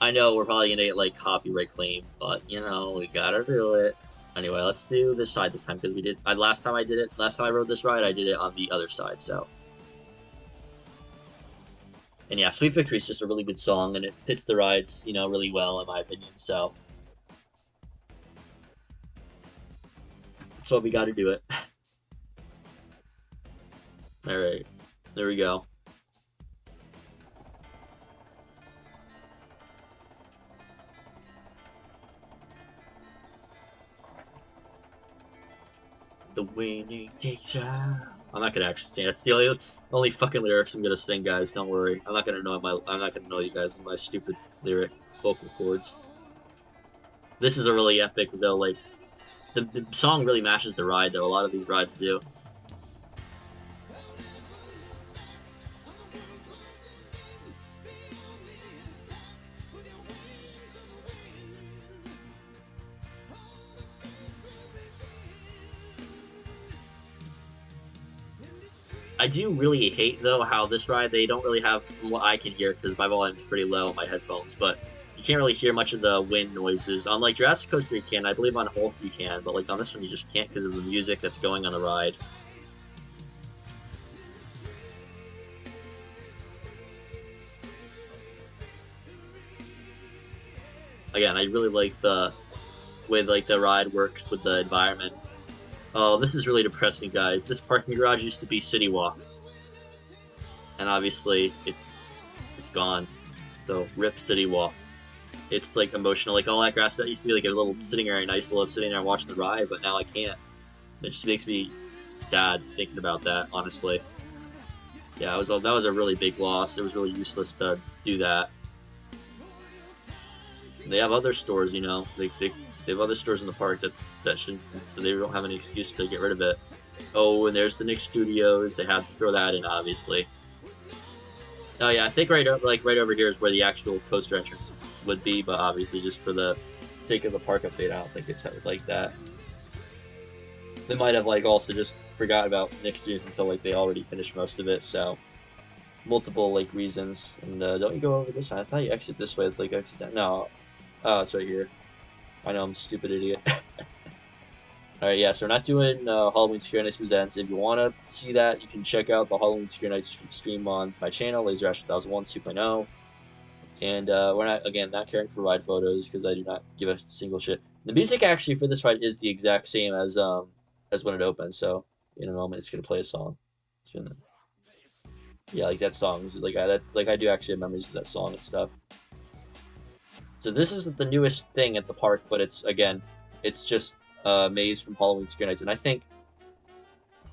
I know we're probably gonna get like copyright claim, but we gotta do it. Anyway, let's do this side this time because last time I rode this ride, I did it on the other side, so. And yeah, Sweet Victory is just a really good song, and it fits the rides, really well in my opinion, so. So we gotta do it. Alright, there we go. The winning takes out. I'm not gonna actually sing. That's the only fucking lyrics I'm gonna sing, guys. Don't worry. I'm not gonna know you guys in my stupid lyric vocal cords. This is a really epic though. Like the song really matches the ride though. A lot of these rides do. I do really hate, though, how this ride, they don't really have what I can hear, because my volume is pretty low on my headphones, but you can't really hear much of the wind noises. On, like, Jurassic Coaster you can, I believe on Hulk you can, but, like, on this one you just can't because of the music that's going on the ride. Again, I really like the way, like, the ride works with the environment. Oh, this is really depressing, guys. This parking garage used to be City Walk. And obviously, it's gone. So, rip City Walk. It's, like, emotional. Like, all that grass that used to be, like, a little sitting area nice. I love sitting there and watching the ride, but now I can't. It just makes me sad thinking about that, honestly. Yeah, that was a really big loss. It was really useless to do that. They have other stores, you know. They have other stores in the park that should, so they don't have any excuse to get rid of it. Oh, and there's the Nick Studios. They have to throw that in, obviously. Oh yeah, I think right over here is where the actual coaster entrance would be, but obviously just for the sake of the park update, I don't think it's like that. They might have like also just forgot about Nick Studios until like they already finished most of it, so multiple like reasons. And don't you go over this? I thought you exit this way. It's like exit that. No, oh, it's right here. I know I'm a stupid idiot. Alright, yeah, so we're not doing Halloween Scare Nights Presents. If you want to see that, you can check out the Halloween Scare Nights stream on my channel, Laser1001 2.0. And we're not caring for ride photos because I do not give a single shit. The music actually for this ride is the exact same as when it opens. So in a moment, it's gonna play a song. It's gonna, yeah, like that song. I do actually have memories of that song and stuff. So this isn't the newest thing at the park, but it's just maze from Halloween Scare Nights, and I think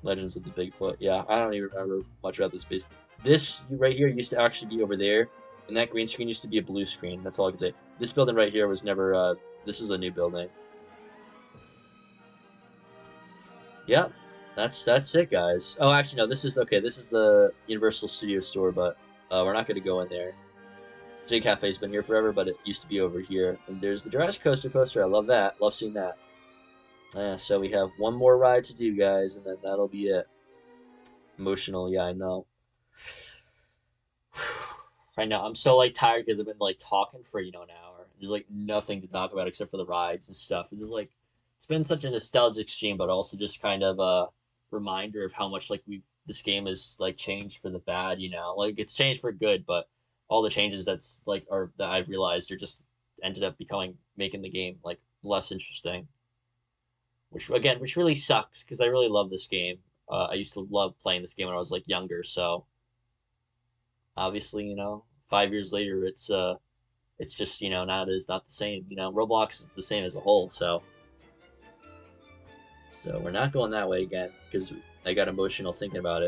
Legends of the Bigfoot. Yeah, I don't even remember much about this base. This right here used to actually be over there, and that green screen used to be a blue screen. That's all I can say. This building right here was never. This is a new building. Yep, that's it, guys. Oh, actually, no. This is okay. This is the Universal Studio store, but we're not going to go in there. J Cafe's been here forever, but it used to be over here. And there's the Jurassic coaster. I love that. Love seeing that. So we have one more ride to do, guys, and then that'll be it. Emotional, yeah, I know. I know, I'm so like tired because I've been like talking for an hour. There's like nothing to talk about except for the rides and stuff. It's just like it's been such a nostalgic stream, but also just kind of a reminder of how much like this game has like changed for the bad. Like it's changed for good, but all the changes that I've realized are just ended up making the game like less interesting. Which really sucks because I really love this game. I used to love playing this game when I was like younger. So obviously, 5 years later, it's just not the same. Roblox is the same as a whole. So we're not going that way again because I got emotional thinking about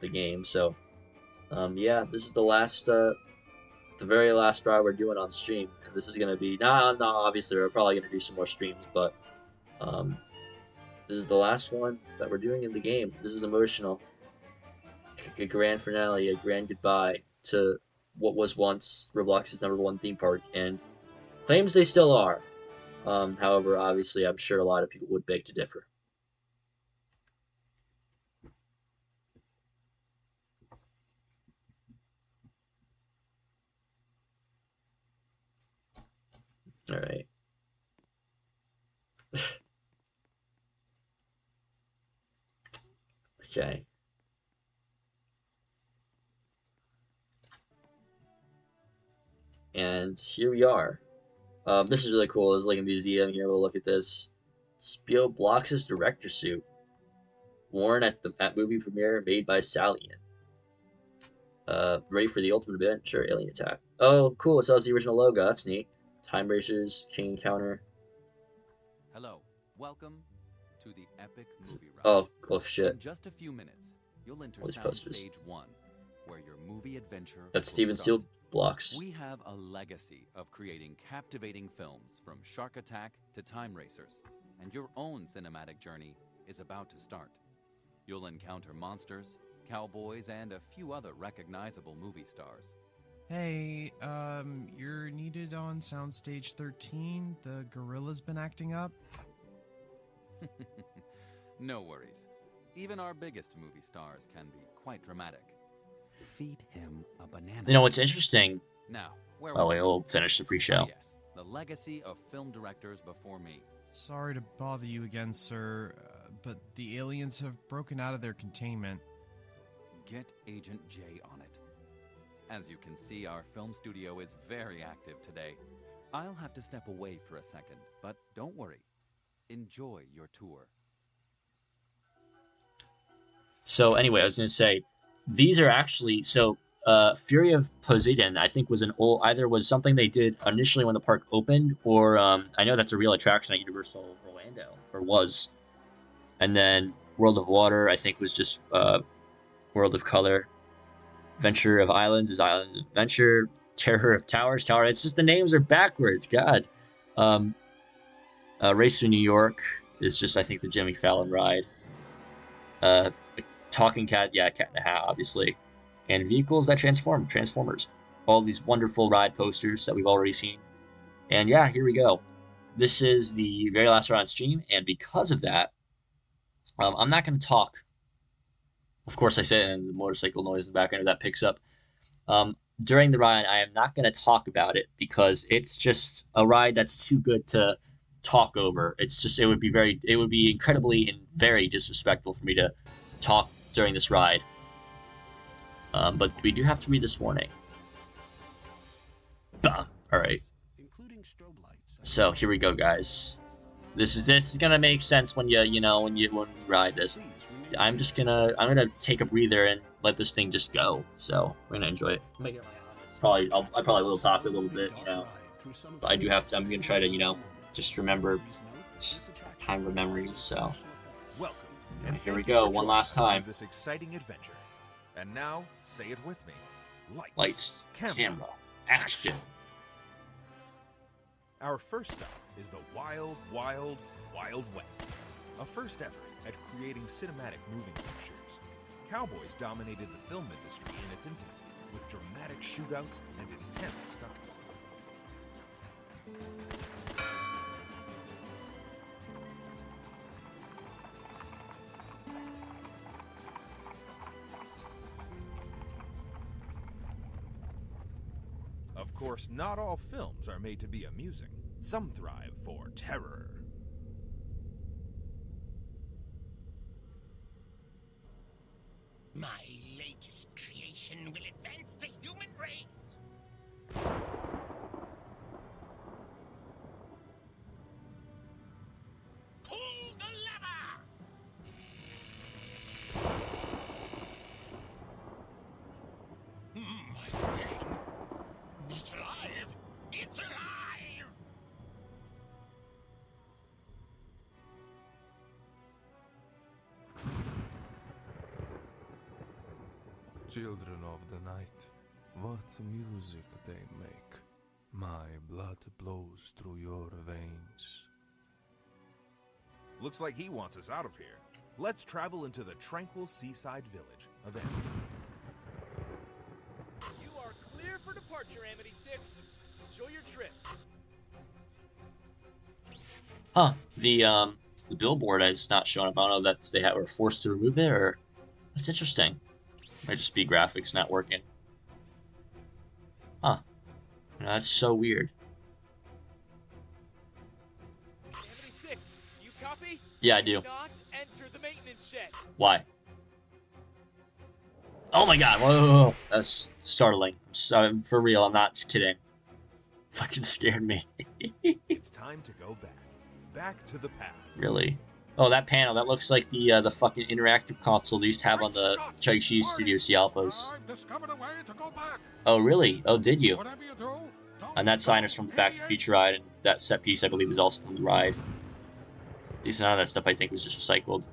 the game. So yeah, this is the very last ride we're doing on stream, and this is gonna be no. Obviously, we're probably gonna do some more streams, but this is the last one that we're doing in the game. This is emotional. A grand finale, a grand goodbye to what was once Roblox's #1 theme park, and claims they still are. However, obviously, I'm sure a lot of people would beg to differ. All right. Okay. And here we are. This is really cool. There's like a museum here. We'll look at this. Spio Blox's director suit, worn at movie premiere, made by Salian. Ready for the ultimate adventure, alien attack. Oh, cool! It sells the original logo. That's neat. Time Racers, King Encounter. Hello, welcome to the epic movie ride. Oh, cool shit. In just a few minutes, you'll enter Stage 1, where your movie adventure. That's Steven Steele Blocks. We have a legacy of creating captivating films, from Shark Attack to Time Racers, and your own cinematic journey is about to start. You'll encounter monsters, cowboys, and a few other recognizable movie stars. Hey, you're needed on Soundstage 13. The gorilla's been acting up. No worries. Even our biggest movie stars can be quite dramatic. Feed him a banana. You know what's interesting? Now, we'll finish the pre-show. Oh, yes, the legacy of film directors before me. Sorry to bother you again, sir, but the aliens have broken out of their containment. Get Agent J on it. As you can see, our film studio is very active today. I'll have to step away for a second, but don't worry. Enjoy your tour. So anyway, I was going to say, these are actually, Fury of Poseidon, I think was was something they did initially when the park opened, or I know that's a real attraction at Universal Orlando, or was. And then World of Water, I think, was just World of Color. Venture of Islands is Islands Adventure. Terror of Towers, Tower. It's just the names are backwards. God. Racer New York is just, I think, the Jimmy Fallon ride. Talking Cat, yeah, Cat in a Hat, obviously. And vehicles that transform, Transformers. All these wonderful ride posters that we've already seen. And yeah, here we go. This is the very last ride on stream, and because of that, I'm not going to talk. Of course, I said, and the motorcycle noise in the background that picks up. During the ride, I am not going to talk about it because it's just a ride that's too good to talk over. It's just, it would be incredibly and very disrespectful for me to talk during this ride. But we do have to read this warning. Bah. All right. So here we go, guys. This is gonna make sense when when we ride this. I'm gonna take a breather and let this thing just go. So we're gonna enjoy it. I probably will talk a little bit, but I do have to. I'm gonna try to just remember time of memories. So and here we go, one last time. This exciting adventure. And now, say it with me. Lights, camera, action. Our first stop is the Wild, Wild, Wild West. A first effort at creating cinematic moving pictures. Cowboys dominated the film industry in its infancy with dramatic shootouts and intense stunts. Of course, not all films are made to be amusing. Some thrive for terror. My latest creation will advance the human race. Pull the lever! My creation. It's alive! It's alive! Children of the night, what music they make. My blood flows through your veins. Looks like he wants us out of here. Let's travel into the tranquil seaside village of Amity. You are clear for departure, Amity 6. Enjoy your trip. Huh. The billboard has not shown up. I don't know if they were forced to remove it, or that's interesting. Might just be graphics not working. Huh. That's so weird. Amity 6, you copy? Yeah, I do. Do not enter the maintenance shed. Why? Oh my god, whoa. That's startling. So, for real, I'm not kidding. Fucking scared me. It's time to go back. Back to the past. Really? Oh, that panel, that looks like the fucking interactive console they used to have on the Chuck E. Cheese Studios, the Alphas. Oh, really? Oh, did you? And that sign is from the Back to the Future ride, and that set piece, I believe, is also from the ride. None of that stuff, I think, was just recycled.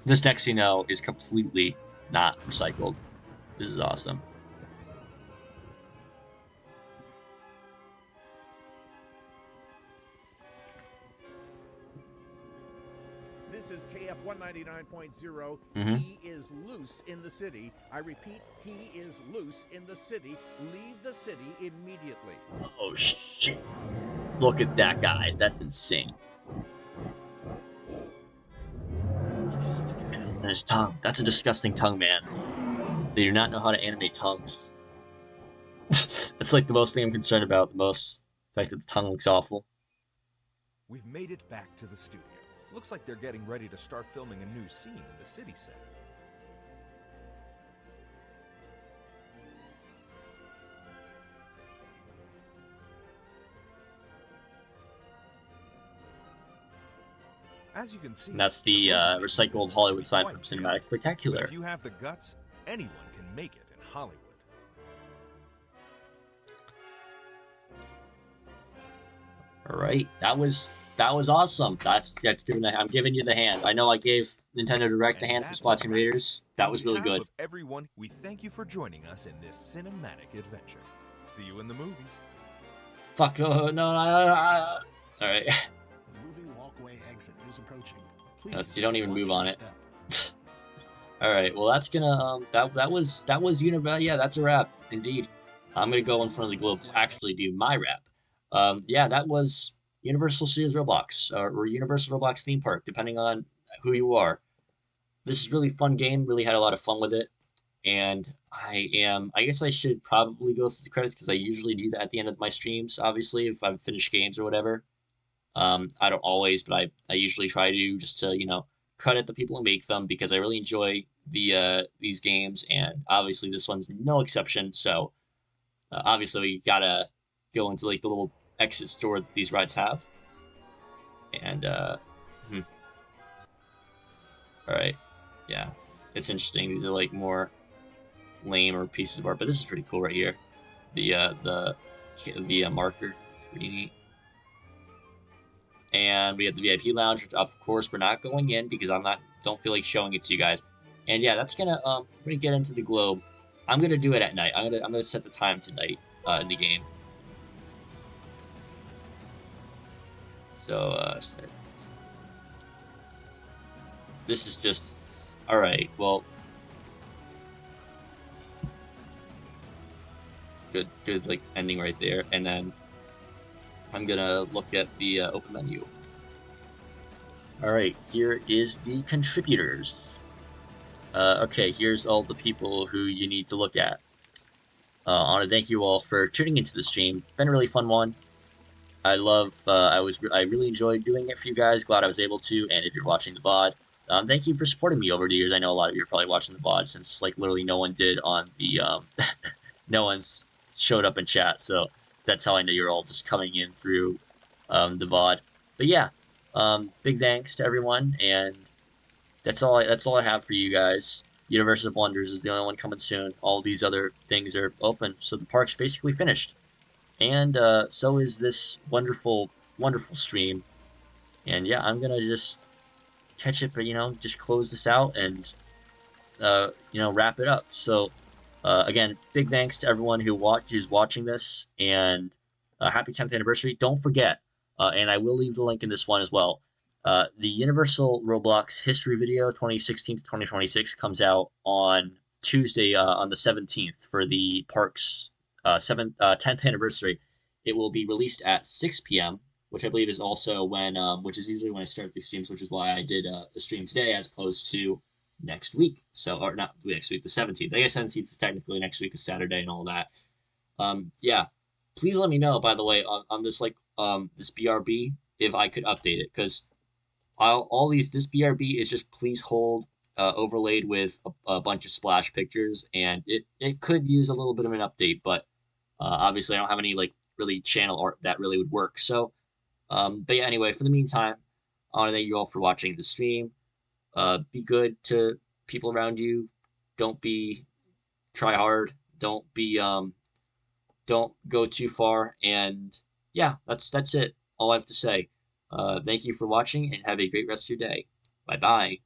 This next, is completely not recycled. This is awesome. This is KF 199.0. He is loose in the city. I repeat, he is loose in the city. Leave the city immediately. Oh, shit. Look at that, guys. That's insane. And his tongue. That's a disgusting tongue, man. They do not know how to animate tongues. That's like the most thing I'm concerned about. The fact that the tongue looks awful. We've made it back to the studio. Looks like they're getting ready to start filming a new scene in the city set. As you can see, And that's the recycled Hollywood sign from Cinematic Spectacular. If you have the guts, anyone can make it in Hollywood. All right, that was awesome. I'm giving you the hand. I know I gave Nintendo Direct the hand for Splatoon Raiders. That was really good. Everyone, we thank you for joining us in this cinematic adventure. See you in the movies. Fuck, no, no, alright. The moving walkway exit is approaching. Please You don't even watch move your on it. step. Alright, well that's gonna, that was yeah, that's a wrap, indeed. I'm gonna go in front of the globe to actually do my wrap. Yeah, that was Universal Studios Roblox, or Universal Roblox Theme Park, depending on who you are. This is a really fun game, really had a lot of fun with it. And I guess I should probably go through the credits because I usually do that at the end of my streams, obviously, if I've finished games or whatever. I don't always, but I usually try to just to, you know, credit the people who make them because I really enjoy these games, and obviously this one's no exception. So obviously we gotta go into like the little exit store that these rides have. And all right, yeah, it's interesting. These are like more lame or pieces of art, but this is pretty cool right here. The marker, pretty neat. And we have the VIP lounge, which of course we're not going in because don't feel like showing it to you guys. And yeah, that's gonna we're gonna get into the globe. I'm gonna do it at night. I'm gonna set the time tonight in the game. So this is just all right. Well, good like ending right there, and then I'm gonna look at the open menu. All right, here is the contributors. Okay, here's all the people who you need to look at. I want to thank you all for tuning into the stream. It's been a really fun one. I really enjoyed doing it for you guys. Glad I was able to. And if you're watching the VOD, thank you for supporting me over the years. I know a lot of you are probably watching the VOD since like literally no one did on the no one's showed up in chat. So that's how I know you're all just coming in through the VOD. But yeah, big thanks to everyone, and that's all I have for you guys. Universe of Wonders is the only one coming soon. All these other things are open, so the park's basically finished. And so is this wonderful, wonderful stream. And yeah, I'm gonna just catch it, but you know, just close this out and you know, wrap it up. So again, big thanks to everyone who's watching this, and happy 10th anniversary. Don't forget, and I will leave the link in this one as well. The Universal Roblox History Video 2016 to 2026 comes out on Tuesday on the 17th for the park's 10th anniversary. It will be released at 6 p.m., which I believe is also when, which is usually when I start these streams, which is why I did the stream today as opposed to next week. So, or not next week, the 17th. I guess 17th is technically next week, is Saturday and all that. Yeah, please let me know, by the way, on this like this BRB if I could update it, because this BRB is just please hold overlaid with a bunch of splash pictures, and it could use a little bit of an update, but obviously I don't have any like really channel art that really would work. So, but yeah, anyway, for the meantime, I want to thank you all for watching the stream. Be good to people around you. Don't try hard. Don't go too far. And yeah, that's it. All I have to say. Thank you for watching and have a great rest of your day. Bye bye.